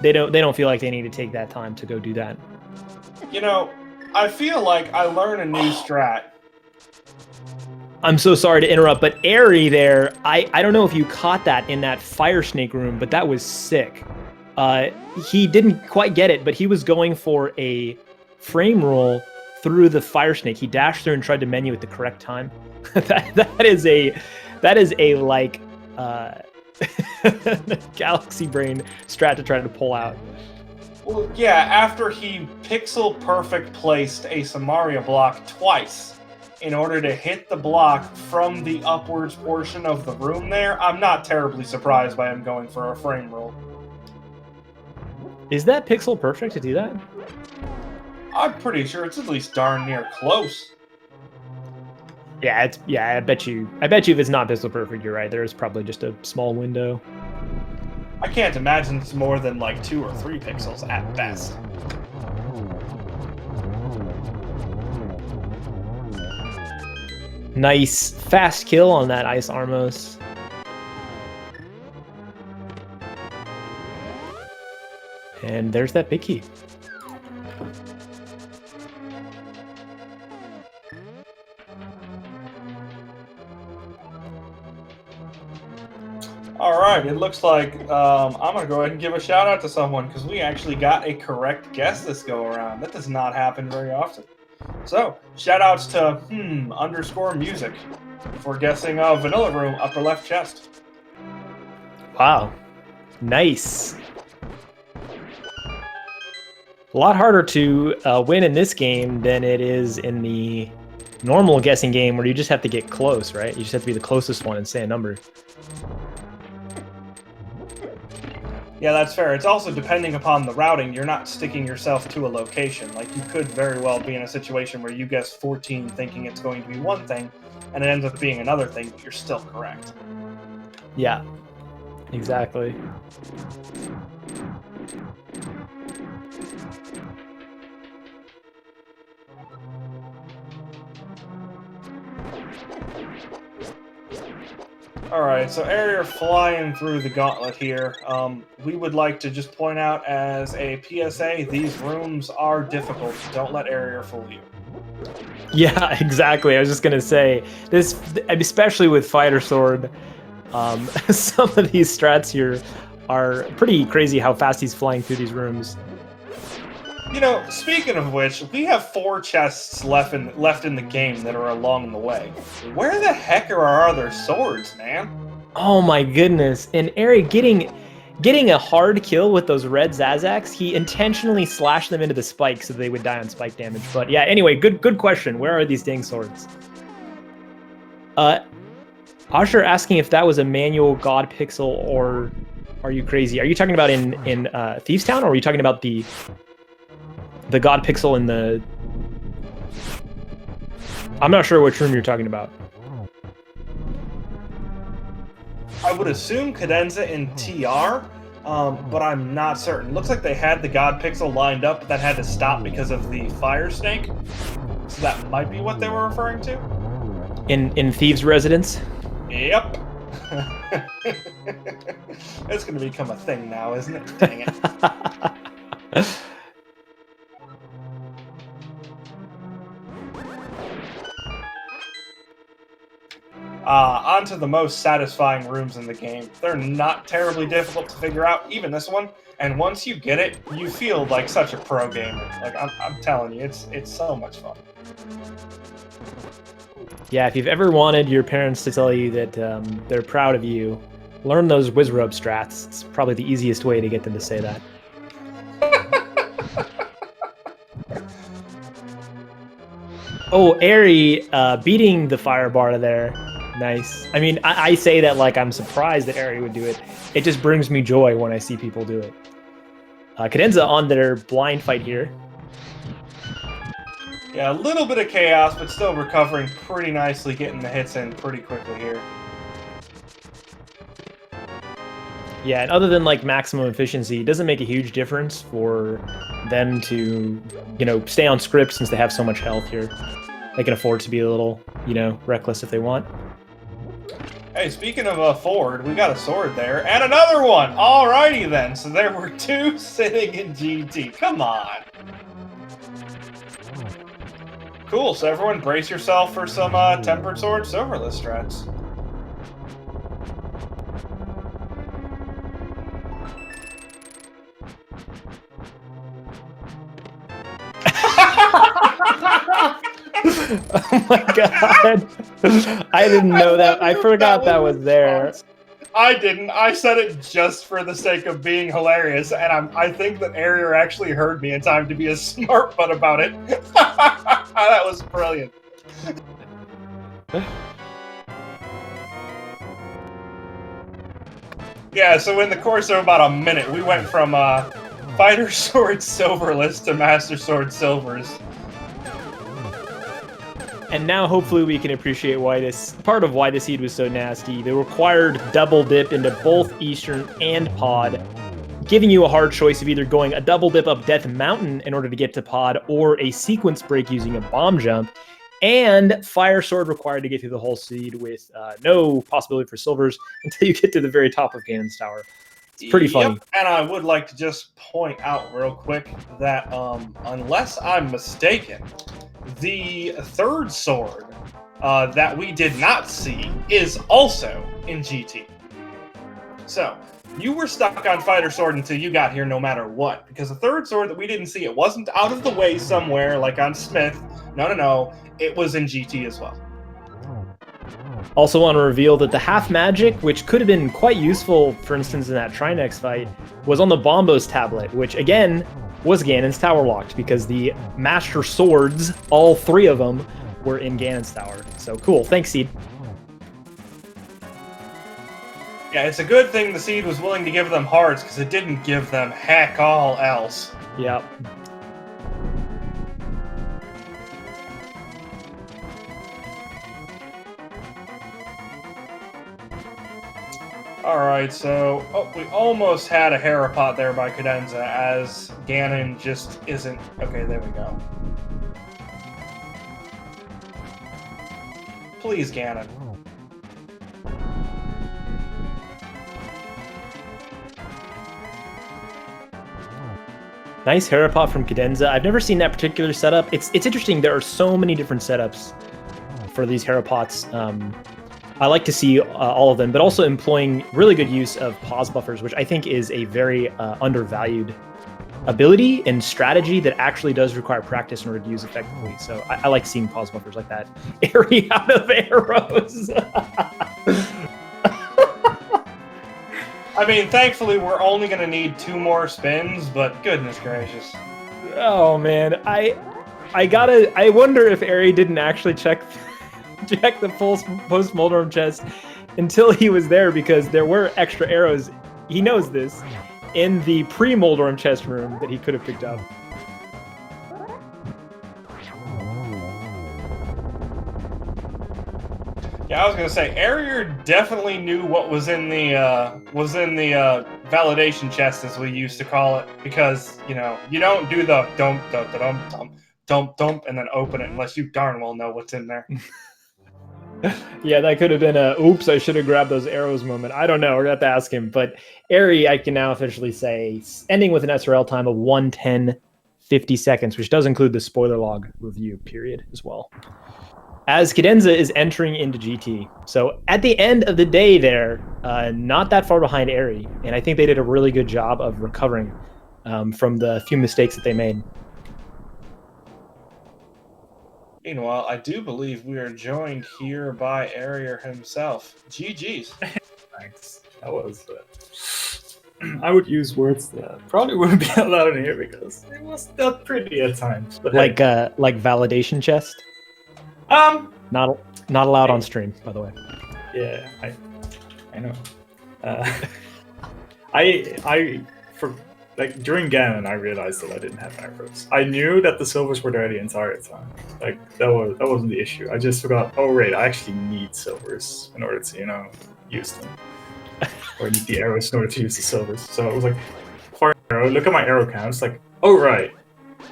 they don't feel like they need to take that time to go do that. I feel like I learn a new strat. I'm so sorry to interrupt, but Eri there, I don't know if you caught that in that fire snake room, but that was sick. He didn't quite get it, but he was going for a frame roll through the fire snake. He dashed through and tried to menu at the correct time. that is a like galaxy brain strat to try to pull out. Well, yeah, after he pixel perfect placed a Samaria block twice in order to hit the block from the upwards portion of the room there, I'm not terribly surprised by him going for a frame roll. Is that pixel perfect to do that? I'm pretty sure it's at least darn near close. Yeah, I bet you if it's not pixel perfect, you're right. There's probably just a small window. I can't imagine it's more than like 2 or 3 pixels at best. Nice fast kill on that Ice Armos. And there's that big key. All right, right, it looks like I'm going to go ahead and give a shout out to someone because we actually got a correct guess this go around. That does not happen very often. So, shout outs to underscore music for guessing Vanilla Room upper left chest. Wow. Nice. A lot harder to win in this game than it is in the normal guessing game where you just have to get close, right? You just have to be the closest one and say a number. Yeah, that's fair. It's also depending upon the routing. You're not sticking yourself to a location. Like, you could very well be in a situation where you guess 14 thinking it's going to be one thing, and it ends up being another thing, but you're still correct. Yeah, exactly. Alright, so Eriror flying through the gauntlet here. We would like to just point out as a PSA, these rooms are difficult. Don't let Eriror fool you. Yeah, exactly. I was just gonna say this, especially with Fighter Sword. Some of these strats here are pretty crazy. How fast he's flying through these rooms. You know, speaking of which, we have 4 chests left in the game that are along the way. Where the heck are our other swords, man? Oh my goodness! And Eri getting a hard kill with those red Zazaks, he intentionally slashed them into the spike so they would die on spike damage. But yeah, anyway, good question. Where are these dang swords? Asher asking if that was a manual god pixel or are you crazy? Are you talking about in Thieves Town, or are you talking about the god pixel in the... I'm not sure which room you're talking about. I would assume Cadenza in TR, but I'm not certain. Looks like they had the god pixel lined up, but that had to stop because of the fire snake. So that might be what they were referring to. In Thieves' Residence? Yep. It's going to become a thing now, isn't it? Dang it. On to the most satisfying rooms in the game. They're not terribly difficult to figure out, even this one. And once you get it, you feel like such a pro gamer. Like, I'm telling you, it's so much fun. Yeah, if you've ever wanted your parents to tell you that they're proud of you, learn those Wizrobe strats. It's probably the easiest way to get them to say that. Oh, Eri beating the firebar there. Nice. I mean, I say that like I'm surprised that Eri would do it. It just brings me joy when I see people do it. Cadenza on their blind fight here. Yeah, a little bit of chaos, but still recovering pretty nicely, getting the hits in pretty quickly here. Yeah, and other than like maximum efficiency, it doesn't make a huge difference for them to, you know, stay on script since they have so much health here. They can afford to be a little, you know, reckless if they want. Hey, speaking of a forward, we got a sword there, and another one! Alrighty then, so there were 2 sitting in GT. Come on! Cool, so everyone brace yourself for some Tempered Sword Silverless strats. Oh my god. I didn't know that. I forgot that was there. I didn't. I said it just for the sake of being hilarious, and I think that Eriror actually heard me in time to be a smart butt about it. That was brilliant. Yeah, so in the course of about a minute, we went from Fighter Sword Silverless to Master Sword Silvers. And now hopefully we can appreciate why part of why the seed was so nasty. The required double dip into both Eastern and Pod, giving you a hard choice of either going a double dip up Death Mountain in order to get to Pod, or a sequence break using a bomb jump, and Fire Sword required to get through the whole seed with no possibility for silvers until you get to the very top of Ganon's Tower. It's pretty funny. Yep, and I would like to just point out real quick that unless I'm mistaken, the third sword that we did not see is also in GT. So, you were stuck on Fighter Sword until you got here no matter what, because the third sword that we didn't see, it wasn't out of the way somewhere like on Smith. No. It was in GT as well. Also want to reveal that the half magic, which could have been quite useful, for instance, in that Trinex fight, was on the Bombos tablet, which again was Ganon's tower locked because the Master Swords, all 3 of them, were in Ganon's tower. So cool. Thanks, Seed. Yeah, it's a good thing the Seed was willing to give them hearts because it didn't give them heck all else. Yep. Alright, so we almost had a Harapot there by Cadenza as Ganon just isn't... Okay, there we go. Please, Ganon. Nice Harapot from Cadenza. I've never seen that particular setup. It's interesting. There are so many different setups for these Harapots. I like to see all of them, but also employing really good use of pause buffers, which I think is a very undervalued ability and strategy that actually does require practice in order to use effectively. So I like seeing pause buffers like that. Airy out of arrows. I mean, thankfully, we're only going to need 2 more spins, but goodness gracious. Oh, man. I wonder if Airy didn't actually check the full post-Moldorm chest until he was there, because there were extra arrows, he knows this, in the pre-Moldorm chest room that he could have picked up. Yeah, I was gonna say, Eriror definitely knew what was in the validation chest, as we used to call it, because you don't do the dump and then open it unless you darn well know what's in there. Yeah, that could have been a oops, I should have grabbed those arrows moment. I don't know, we're gonna have to ask him. But Airy, I can now officially say, ending with an SRL time of 1:10:50 seconds, which does include the spoiler log review period as well. As Cadenza is entering into GT. So at the end of the day there, not that far behind Airy. And I think they did a really good job of recovering from the few mistakes that they made. Meanwhile, I do believe we are joined here by Eriror himself. GG's. Thanks. That was... I would use words that probably wouldn't be allowed in here because it was not pretty at times. But like validation chest? Not allowed on stream, by the way. Yeah, I know. I during Ganon, I realized that I didn't have arrows. I knew that the silvers were there the entire time. Like that wasn't the issue. I just forgot. Oh right, I actually need silvers in order to use them, or I need the arrows in order to use the silvers. So it was like, fire arrow. Look at my arrow count. It's like, oh right,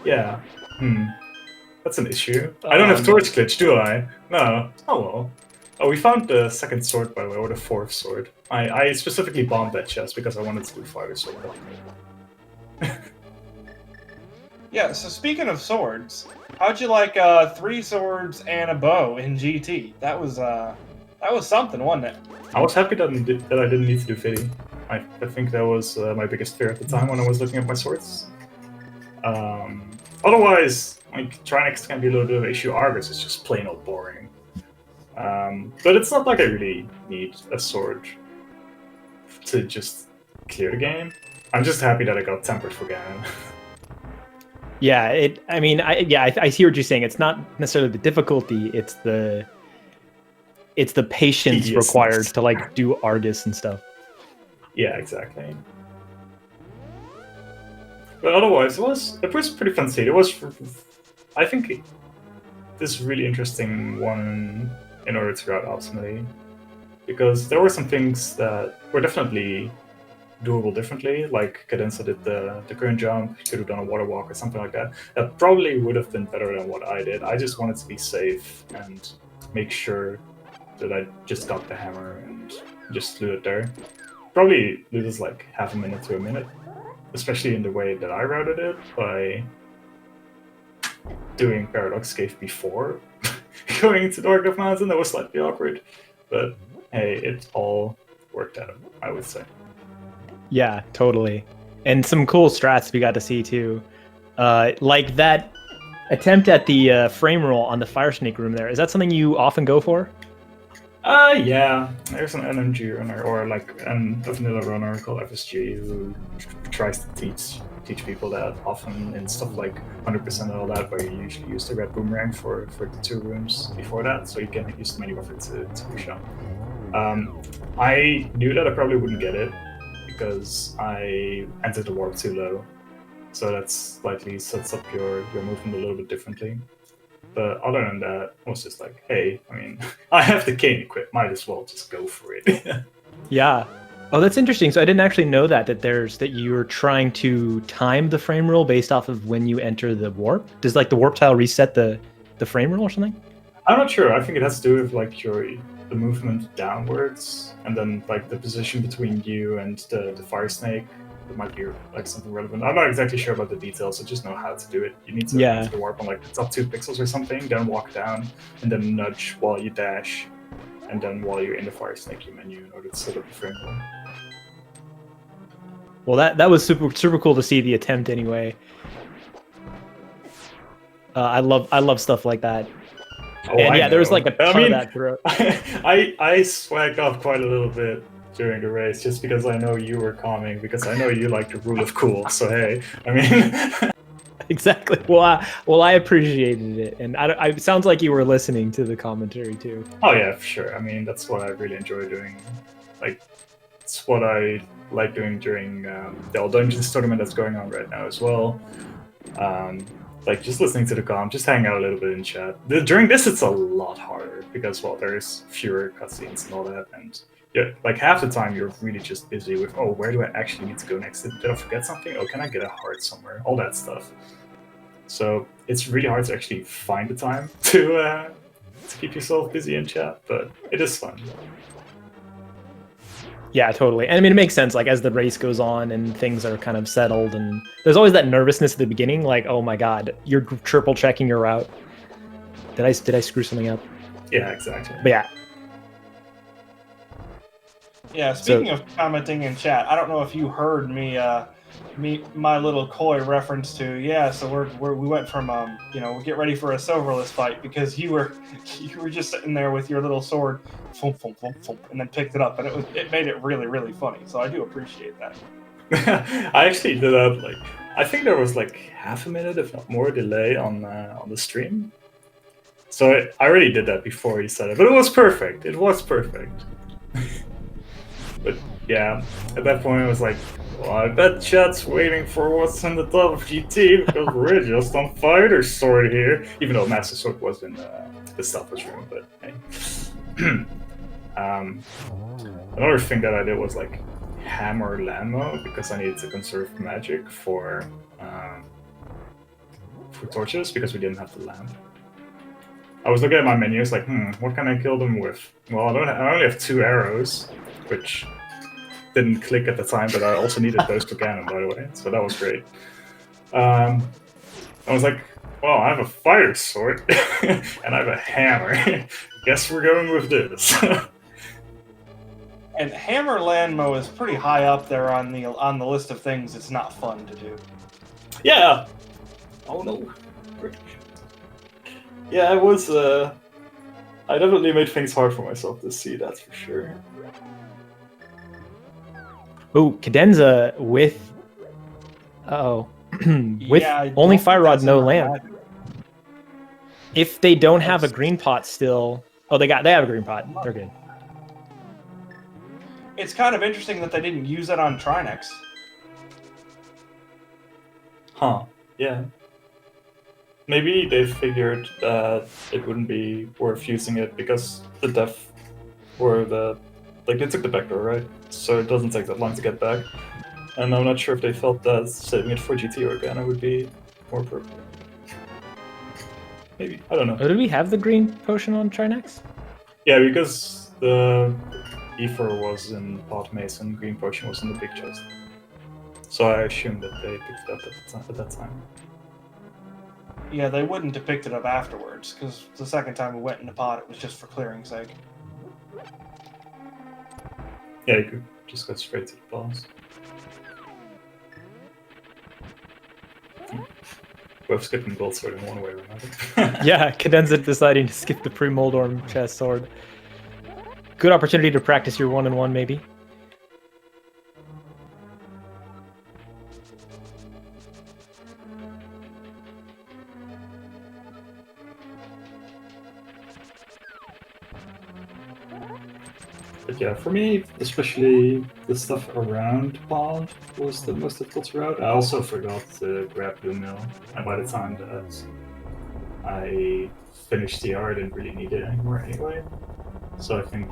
yeah. That's an issue. I don't have torch glitch, do I? No. Oh well. Oh, we found the 2nd sword, by the way, or the 4th sword. I specifically bombed that chest because I wanted to do Fighter Sword. Yeah, so speaking of swords, how'd you like 3 swords and a bow in GT? That was something, wasn't it? I was happy that I didn't need to do Fitty. I think that was my biggest fear at the time when I was looking at my swords. Otherwise, like, Trinex can be a little bit of an issue. Argus is just plain old boring. But it's not like I really need a sword to just clear the game. I'm just happy that I got tempered for Ganon. Yeah, I see what you're saying. It's not necessarily the difficulty; it's the patience required to like do Argus and stuff. Yeah, exactly. But otherwise, it was pretty fancy. It was, I think, this really interesting one in order to route optimally, because there were some things that were definitely doable differently, like Cadenza did the current jump, could have done a water walk or something like that. That probably would have been better than what I did. I just wanted to be safe and make sure that I just got the hammer and just flew it there. Probably loses like half a minute to a minute, especially in the way that I routed it by doing Paradox Cave before going to Dark Mountain. That was slightly awkward, but hey, it all worked out, I would say. Yeah, totally. And some cool strats we got to see too. Like that attempt at the frame roll on the Fire Snake room there. Is that something you often go for? Yeah. There's an NMG runner or like a vanilla runner called FSG who tries to teach people that often in stuff like 100% and all that, where you usually use the red boomerang for the 2 rooms before that, so you can use the mini buffer to push up. I knew that I probably wouldn't get it because I entered the warp too low, so that slightly sets up your movement a little bit differently. But other than that, I was just like, hey, I mean, I have the cane equipped, might as well just go for it. Yeah. Oh, that's interesting. So I didn't actually know that you're trying to time the frame roll based off of when you enter the warp. Does like the warp tile reset the frame roll or something? I'm not sure. I think it has to do with like the movement downwards, and then like the position between you and the fire snake. It might be like something relevant. I'm not exactly sure about the details. I just know how to do it. You need to enter the warp on like the top 2 pixels or something, then walk down, and then nudge while you dash, and then while you're in the fire snake you menu in order to set up the frame roll. Well, that was super cool to see the attempt anyway. I love stuff like that. Oh, and yeah, there was like a ton of that throughout. I swagged off quite a little bit during the race just because I know you were calming, because I know you like the rule of cool. So hey, I mean. Exactly. Well, I appreciated it, and it sounds like you were listening to the commentary too. Oh yeah, for sure. I mean, that's what I really enjoy doing. Like, it's what I like doing during the All Dungeons tournament that's going on right now as well. Like just listening to the comm, just hang out a little bit in chat. During this, it's a lot harder because, well, there's fewer cutscenes and all that, and yeah, like half the time you're really just busy with, oh, where do I actually need to go next? Did I forget something? Oh, can I get a heart somewhere? All that stuff. So it's really hard to actually find the time to keep yourself busy in chat, but it is fun. Yeah, totally. And I mean, it makes sense, like, as the race goes on and things are kind of settled, and there's always that nervousness at the beginning, like, oh my god, you're triple checking your route. Did I screw something up? Yeah, exactly. But yeah. Yeah, speaking of commenting in chat, I don't know if you heard my little coy reference to, yeah, so we went from we get ready for a silverless fight, because you were just sitting there with your little sword, thump, thump, thump, thump, and then picked it up, and it made it really, really funny. So I do appreciate that. I actually did that, like, I think there was like half a minute, if not more, delay on the stream. So I already did that before he said it, but it was perfect. It was perfect. But yeah, at that point I was like, well, I bet chat's waiting for what's in the top of GT, because we're just on Fighter Sword here. Even though Master Sword was in the Selfish room, but hey. Another thing that I did was like hammer land mode, because I needed to conserve magic for torches, because we didn't have the lamp. I was looking at my menus like, what can I kill them with? Well, I only have 2 arrows, which didn't click at the time, but I also needed those for cannon, by the way, so that was great. I was like, well, I have a fire sword, and I have a hammer. Guess we're going with this. And hammer landmo is pretty high up there on the list of things it's not fun to do. Yeah. Oh no. Yeah, it was. I definitely made things hard for myself to see, that's for sure. Oh, Cadenza with with Yeah, only fire rod, no lamp. lamp. If they don't have a green pot still, they have a green pot. They're good. It's kind of interesting that they didn't use it on Trinex. Huh? Yeah. Maybe they figured that it wouldn't be worth using it because the def or they took the back door, right? So it doesn't take that long to get back. And I'm not sure if they felt that saving it for GT or Ghana would be more appropriate. Maybe, I don't know. Oh, did we have the green potion on Trinex? Yeah, because the Ether was in Pot Mason, green potion was in the big chest. So I assumed that they picked it up at that time. Yeah, they wouldn't have picked it up afterwards, because the second time we went in the pot, it was just for clearing's sake. Yeah, you could just go straight to the boss. We're skipping gold sword in one way or another. Yeah, Cadenza deciding to skip the pre-Moldorm chest sword. Good opportunity to practice your 1-on-1, maybe. But yeah, for me, especially the stuff around Pond was the most difficult route. I also forgot to grab Blue Mill, and by the time that I finished TR, I didn't really need it anymore anyway. So I think,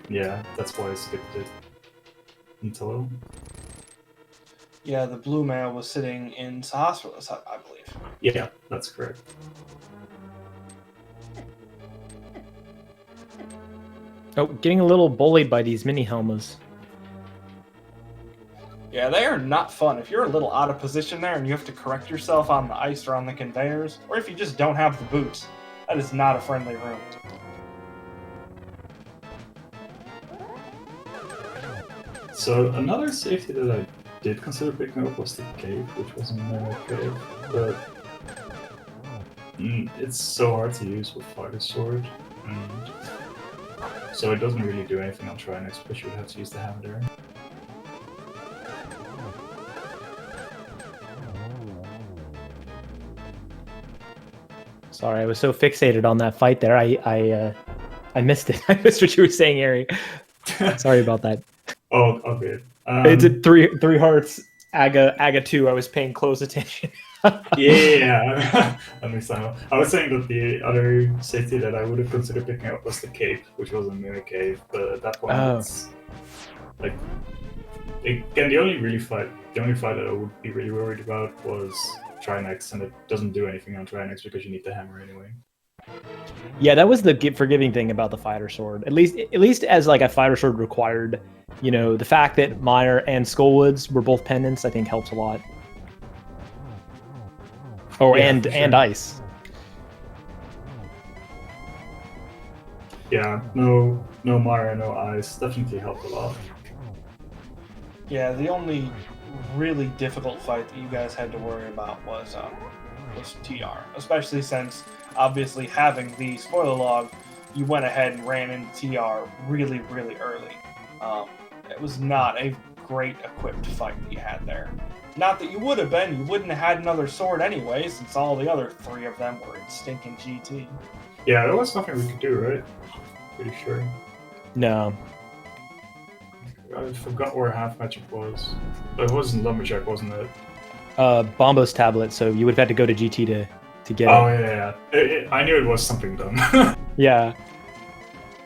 yeah, that's why I skipped it in total. Yeah, the blue mail was sitting in Sahasra's, I believe. Yeah, that's correct. Oh, getting a little bullied by these mini Helmas. Yeah, they are not fun. If you're a little out of position there and you have to correct yourself on the ice or on the conveyors, or if you just don't have the boots, that is not a friendly room. So another safety that I did consider picking up was the cave, which wasn't a cave, but it's so hard to use with Fighter Sword, and so it doesn't really do anything on Trinex, but you would have to use the hammer there. Sorry, I was so fixated on that fight there. I missed it. I missed what you were saying, Ari. Sorry about that. Oh, okay. It's at three hearts. Aga 2. I was paying close attention. Yeah, understandable. I was saying that the other safety that I would have considered picking up was the cave, which was a mirror cave, but at that point, it's like again the only fight that I would be really worried about was Trinex, and it doesn't do anything on Trinex because you need the hammer anyway. Yeah, that was the forgiving thing about the fighter sword. At least as like a fighter sword required, you know, the fact that Mire and Skullwoods were both pendants, I think helps a lot. Oh, yeah, and ice. Yeah, no Mire, no ice, definitely helped a lot. Yeah, the only really difficult fight that you guys had to worry about was TR, especially since obviously having the spoiler log, you went ahead and ran into TR really, really early. It was not a great equipped fight that you had there. Not that you would have been, you wouldn't have had another sword anyway, since all the other three of them were in stinking GT. Yeah, there was nothing we could do, right? Pretty sure. No. I forgot where half magic was. It wasn't Lumberjack, wasn't it? Bombo's tablet, so you would have had to go to GT to get it. Oh, yeah. I knew it was something dumb. Yeah.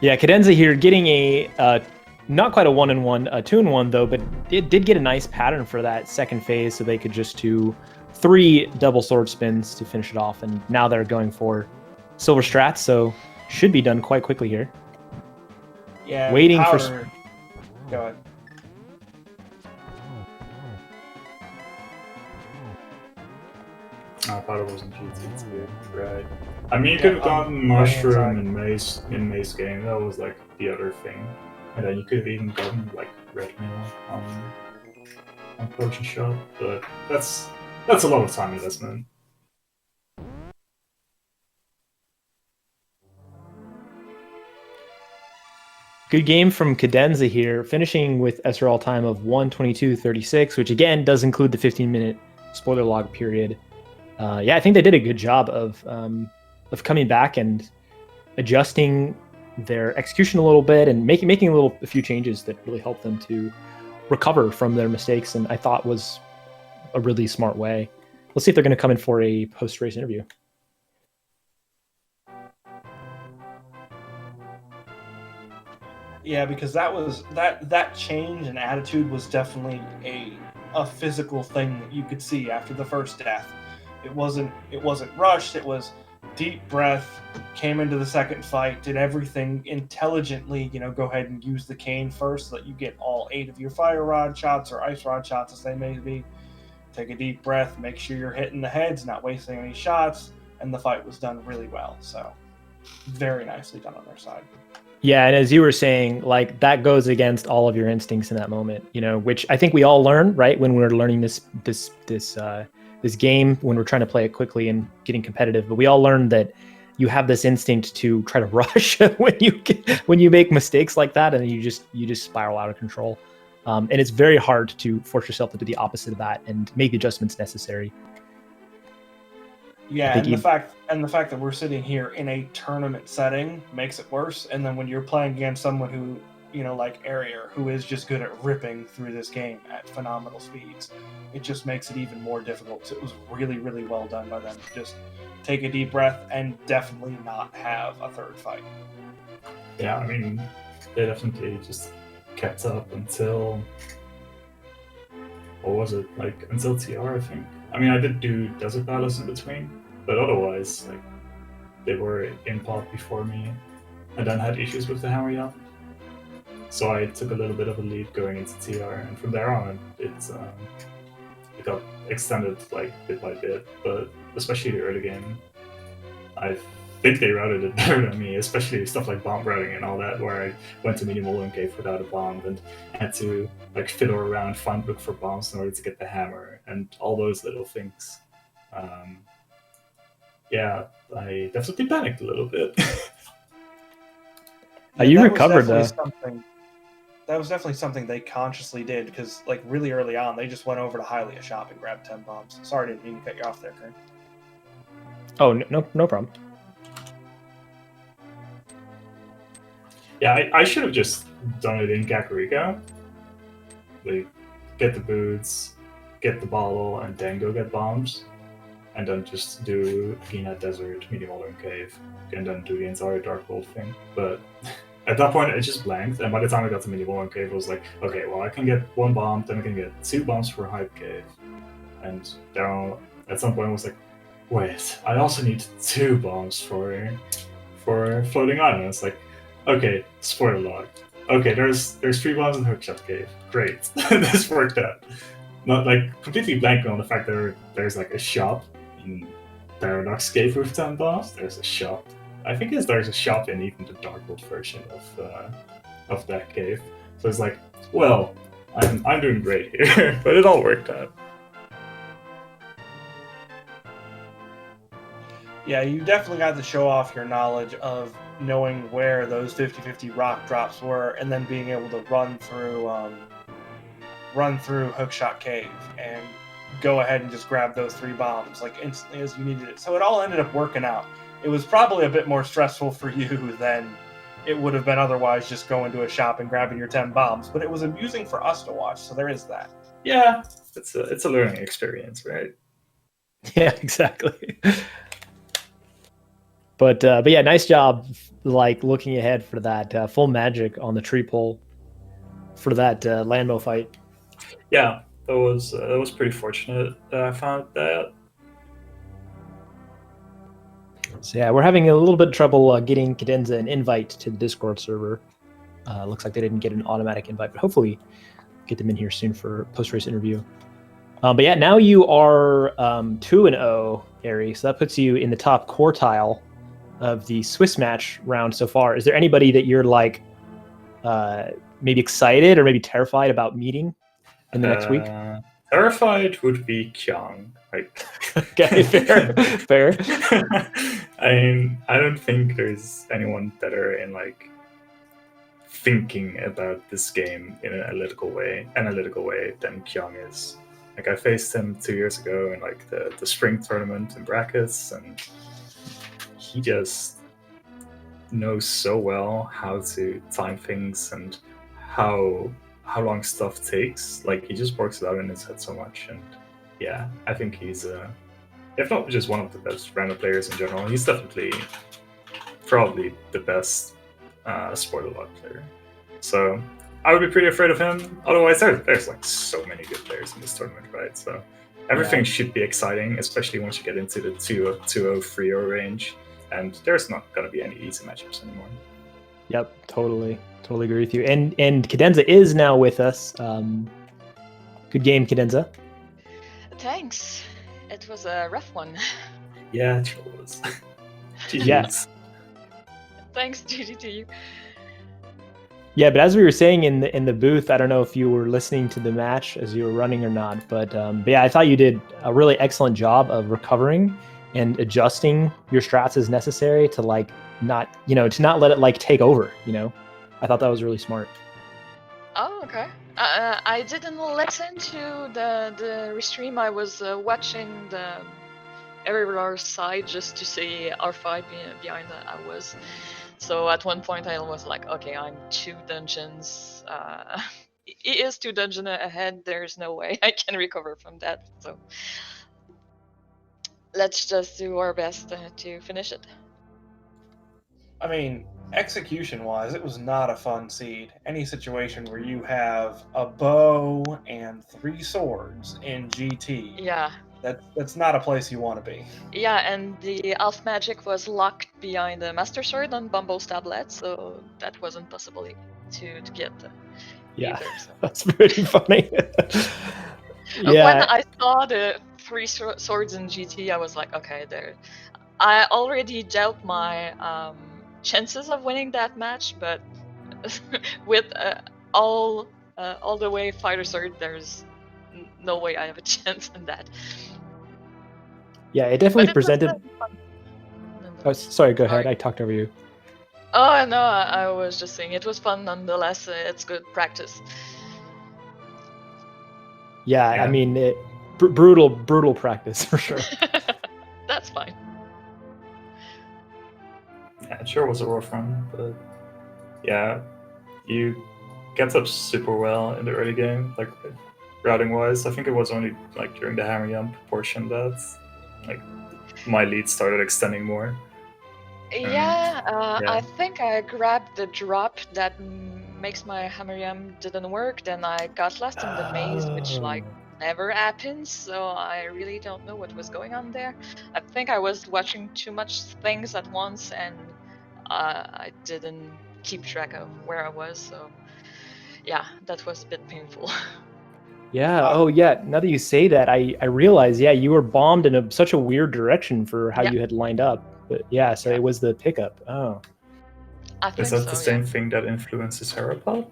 Yeah, Cadenza here getting a not quite a 1-in-1, a 2-in-1 though, but it did get a nice pattern for that second phase, so they could just do 3 double sword spins to finish it off, and now they're going for silver strats, so should be done quite quickly here. Yeah, waiting for. Go ahead. I thought it wasn't GT, right? I mean, you could have gotten Mushroom in Maze game. That was like the other thing. And then you could have even gotten like Red Mill on Potion Shop, but that's a lot of time investment. Good game from Cadenza here, finishing with SRL time of 1:22:36, which again does include the 15-minute spoiler log period. Yeah, I think they did a good job of coming back and adjusting their execution a little bit and making a few changes that really helped them to recover from their mistakes, and I thought was a really smart way. Let's see if they're going to come in for a post-race interview. Yeah, because that change in attitude was definitely a physical thing that you could see after the first death. It wasn't rushed. It was deep breath. Came into the second fight. Did everything intelligently. You know, go ahead and use the cane first so that you get all 8 of your fire rod shots or ice rod shots, as they may be. Take a deep breath. Make sure you're hitting the heads, not wasting any shots, and the fight was done really well. So, very nicely done on their side. Yeah, and as you were saying, like that goes against all of your instincts in that moment, you know, which I think we all learn, right, when we're learning this this game when we're trying to play it quickly and getting competitive. But we all learned that you have this instinct to try to rush when you make mistakes like that, and you just spiral out of control. And it's very hard to force yourself to do the opposite of that and make the adjustments necessary. Yeah, and the fact that we're sitting here in a tournament setting makes it worse. And then when you're playing against someone who, like Eriror, who is just good at ripping through this game at phenomenal speeds, it just makes it even more difficult. So it was really, really well done by them to just take a deep breath and definitely not have a third fight. Yeah, I mean, they definitely just kept up until, what was it, like until TR, I think. I mean, I did do desert battles in between, but otherwise, like, they were in pot before me, and then had issues with the hammer yacht. So I took a little bit of a lead going into TR, and from there on, it got extended like bit by bit. But especially the early game, I think they routed it better than me, especially stuff like bomb routing and all that, where I went to minimal and cave without a bomb and had to like fiddle around, look for bombs in order to get the hammer, and all those little things. Yeah, I definitely panicked a little bit. You recovered though. That was definitely something they consciously did, because like really early on, they just went over to Hylia shop and grabbed 10 bombs. Sorry, didn't mean to cut you off there, Kern. Oh, no problem. Yeah, I should have just done it in Kakariko. Like, get the boots, get the bottle, and then go get bombs. And then just do Gina Desert, Medium Modern Cave, and then do the entire Dark World thing. But at that point, I just blanked, and by the time I got to Medium Modern Cave, I was like, okay, well, I can get 1 bomb, then I can get 2 bombs for Hype Cave. And then at some point, I was like, wait, I also need 2 bombs for Floating Islands. Like, okay, spoiler log. Okay, there's 3 bombs in Hookshot Cave. Great, this worked out. Not like completely blanking on the fact that there's like a shop in Paradox Cave with 10 bombs. There's a shop. I think there's a shop in even the Dark World version of that cave. So it's like, well, I'm doing great here, but it all worked out. Yeah, you definitely got to show off your knowledge of knowing where those 50-50 rock drops were, and then being able to run through Hookshot Cave and go ahead and just grab those 3 bombs like instantly as you needed it. So it all ended up working out. It was probably a bit more stressful for you than it would have been otherwise, just going to a shop and grabbing your 10 bombs, but it was amusing for us to watch, so there is that. Yeah, it's a learning experience, right? Yeah, exactly. But yeah, nice job, like looking ahead for that full magic on the tree pole for that Landmo fight. Yeah, that was pretty fortunate that I found that. So yeah, we're having a little bit of trouble getting Cadenza an invite to the Discord server. Looks like they didn't get an automatic invite, but hopefully get them in here soon for post-race interview. But yeah, now you are 2-0, Ari, so that puts you in the top quartile of the Swiss match round so far. Is there anybody that you're like maybe excited or maybe terrified about meeting in the next week? Terrified would be Kyung. Like, okay, fair. I mean, I don't think there's anyone better in like thinking about this game in an analytical way than Kyung is. Like, I faced him 2 years ago in like the spring tournament in brackets, and he just knows so well how to time things and how long stuff takes. Like, he just works it out in his head so much. And yeah, I think he's if not just one of the best random players in general, he's definitely probably the best spoiler log player. So I would be pretty afraid of him. Otherwise, there's like so many good players in this tournament, right? So everything should be exciting, especially once you get into the 2-0, 3-0 range. And there's not going to be any easy matchups anymore. Yep, totally agree with you. And Cadenza is now with us. Good game, Cadenza. Thanks. It was a rough one. Yeah, it sure was. Yes. Thanks, GG to you. Yeah, but as we were saying in the booth, I don't know if you were listening to the match as you were running or not, but yeah, I thought you did a really excellent job of recovering and adjusting your strats as necessary to like not, you know, to not let it like take over, you know. I thought that was really smart. Oh, okay. I didn't listen to the restream. I was watching the Eriror side just to see how far behind I was. So at one point I was like, okay, I'm 2 dungeons. He is 2 dungeons ahead. There's no way I can recover from that. So let's just do our best to finish it. I mean, execution-wise, it was not a fun seed. Any situation where you have a bow and 3 swords in GT, Yeah. that's not a place you want to be. Yeah, and the elf magic was locked behind the master sword on Bumble's tablet, so that wasn't possible to get Yeah, either. So. that's pretty funny. When Yeah, I saw the 3 swords in GT, I was like, okay, there. I already doubt my chances of winning that match, but with all the way fighter sword, there's no way I have a chance in that. yeah, it definitely But it was presented. fun. Oh, sorry, go ahead. Sorry. I talked over you. Oh no, I was just saying it was fun nonetheless. It's good practice. Yeah, Yeah. I mean, brutal practice for sure. That's fine. Yeah, it sure was a rough run, but yeah, you kept up super well in the early game, like routing wise. I think it was only like during the hammer jump portion that like my lead started extending more. Yeah, yeah. I think I grabbed the drop that makes my hammer yam didn't work. Then I got lost in the maze, which like never happens. So I really don't know what was going on there. I think I was watching too much things at once, and I didn't keep track of where I was. So yeah, that was a bit painful. Yeah. Oh, yeah. Now that you say that, I realize, yeah, you were bombed in such a weird direction for how Yeah. you had lined up. But yeah, so it was the pickup. Oh. I think Is that so, the same thing that influences Herapod?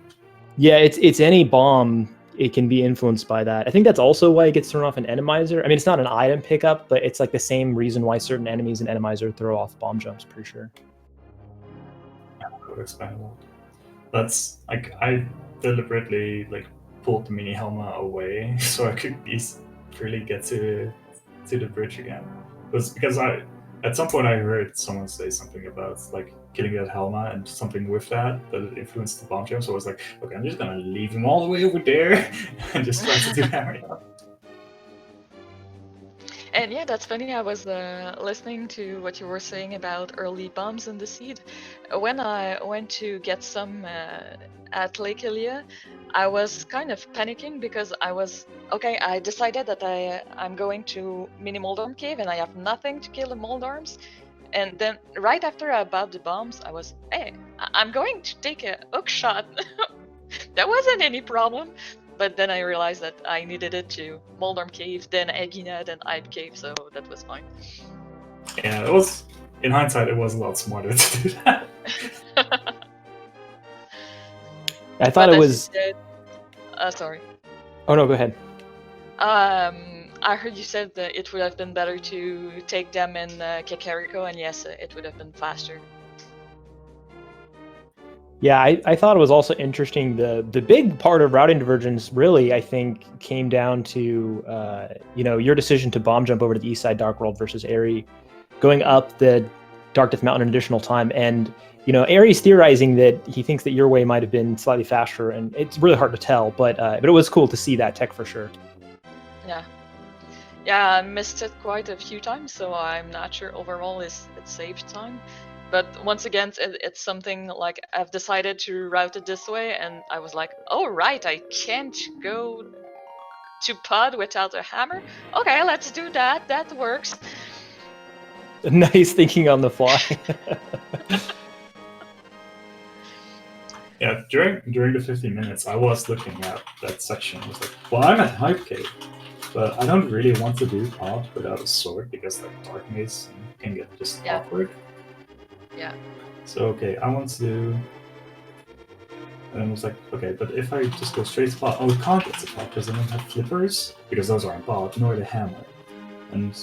Yeah, it's any bomb. It can be influenced by that. I think that's also why it gets thrown off an Enemizer. I mean, it's not an item pickup, but it's like the same reason why certain enemies in Enemizer throw off bomb jumps, pretty sure. Yeah, that would explain a lot. That's like I deliberately like pulled the mini helmet away so I could really get to the bridge again. Because I at some point I heard someone say something about like killing that helmet and something with that it influenced the bomb jump. So I was like, okay, I'm just gonna leave him all the way over there and just try to do hammer jump. And yeah, that's funny. I was listening to what you were saying about early bombs in the seed. When I went to get some at Lake Ilia, I was kind of panicking because I was okay. I decided that I'm going to mini Moldorm cave and I have nothing to kill the Moldorms. And then right after I bought the bombs, I was, hey, I'm going to take a hook shot. There wasn't any problem. But then I realized that I needed it to Moldorm Cave, then Egina, then Ibe Cave, so that was fine. Yeah, it was. In hindsight, it was a lot smarter to do that. I thought it was. Sorry. Oh no, go ahead. I heard you said that it would have been better to take them in Kakariko, and yes, it would have been faster. Yeah, I thought it was also interesting. The big part of routing divergence really, I think, came down to your decision to bomb jump over to the east side Dark World versus Eri, going up the Dark Death Mountain in additional time, and Eri's theorizing that he thinks that your way might have been slightly faster, and it's really hard to tell, but it was cool to see that tech for sure. Yeah, I missed it quite a few times, so I'm not sure overall it saved time. But once again, it's something like I've decided to route it this way, and I was like, oh right, I can't go to pod without a hammer? Okay, let's do that, that works. Nice thinking on the fly. Yeah, during the 15 minutes, I was looking at that section. I was like, well, I'm at Hype Cave, but I don't really want to do pod without a sword because like Dark Maze can get just awkward. Yeah. So okay, I want to do And I was like, okay, but if I just go straight to pot, oh, it can't get to pot because I don't have flippers, because those aren't pot, nor the hammer. And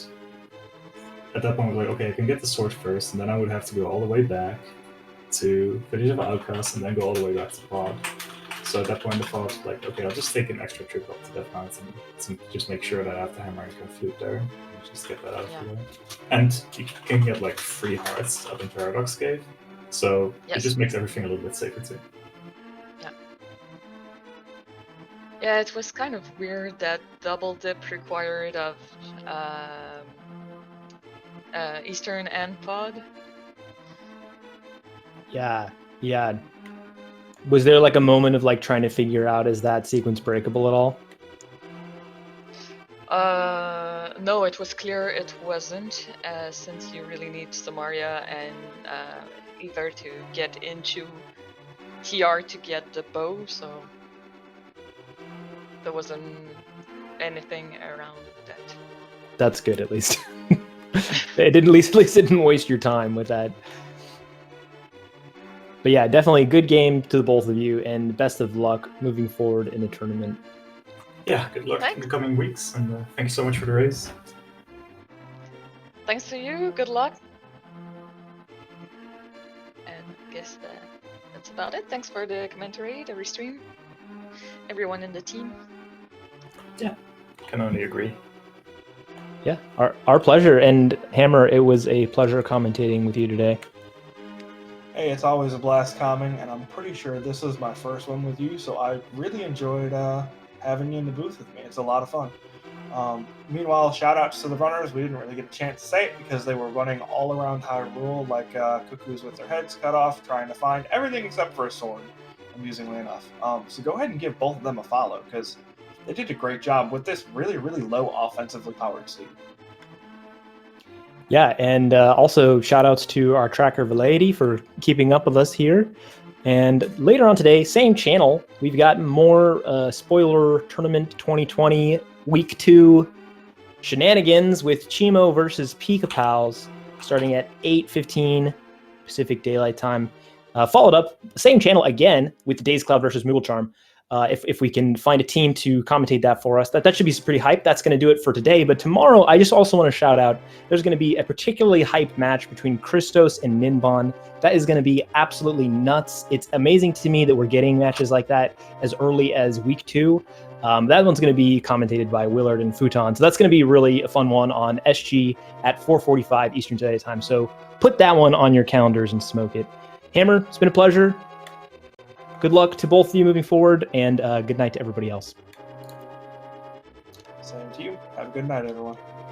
at that point, I was like, okay, I can get the sword first, and then I would have to go all the way back to finish up Outcast, and then go all the way back to pod. So at that point, I thought, like, okay, I'll just take an extra trip up to Death Mountain to just make sure that I have the hammer and can flute there, and just get that out of the way. And you can get like 3 hearts up in Paradox Cave, so it just makes everything a little bit safer too. Yeah, it was kind of weird that double dip required of Eastern and Pod. Yeah. Was there like a moment of like trying to figure out, is that sequence breakable at all? No, it was clear it wasn't, since you really need Samaria and Ether to get into TR to get the bow, so there wasn't anything around that. That's good, at least. It didn't, at least it didn't waste your time with that. But yeah, definitely good game to the both of you, and best of luck moving forward in the tournament. Yeah, good luck in the coming weeks, and thank you so much for the race. Thanks to you, good luck. And I guess that's about it. Thanks for the commentary, the restream, everyone in the team. Yeah, can only agree. Yeah, our pleasure. And Hammer, it was a pleasure commentating with you today. Hey, it's always a blast coming, and I'm pretty sure this is my first one with you, so I really enjoyed having you in the booth with me. It's a lot of fun. Meanwhile, shout outs to the runners. We didn't really get a chance to say it because they were running all around Hyrule like cuckoos with their heads cut off, trying to find everything except for a sword, amusingly enough. So go ahead and give both of them a follow, because they did a great job with this really, really low offensively powered seed. Yeah, and also shout outs to our tracker Velady for keeping up with us here. And later on today, same channel, we've got more spoiler tournament 2020 week 2 shenanigans with Chimo versus Pika Pals, starting at 8:15 Pacific Daylight Time. Followed up, same channel again with the Days Cloud versus Moogle Charm. If we can find a team to commentate that for us, that should be pretty hype. That's going to do it for today. But tomorrow, I just also want to shout out, there's going to be a particularly hype match between Christos and Ninbon. That is going to be absolutely nuts. It's amazing to me that we're getting matches like that as early as week 2. That one's going to be commentated by Willard and Futon. So that's going to be really a fun one on SG at 4:45 Eastern Daylight Time. So put that one on your calendars and smoke it. Hammer, it's been a pleasure. Good luck to both of you moving forward, and good night to everybody else. Same to you. Have a good night, everyone.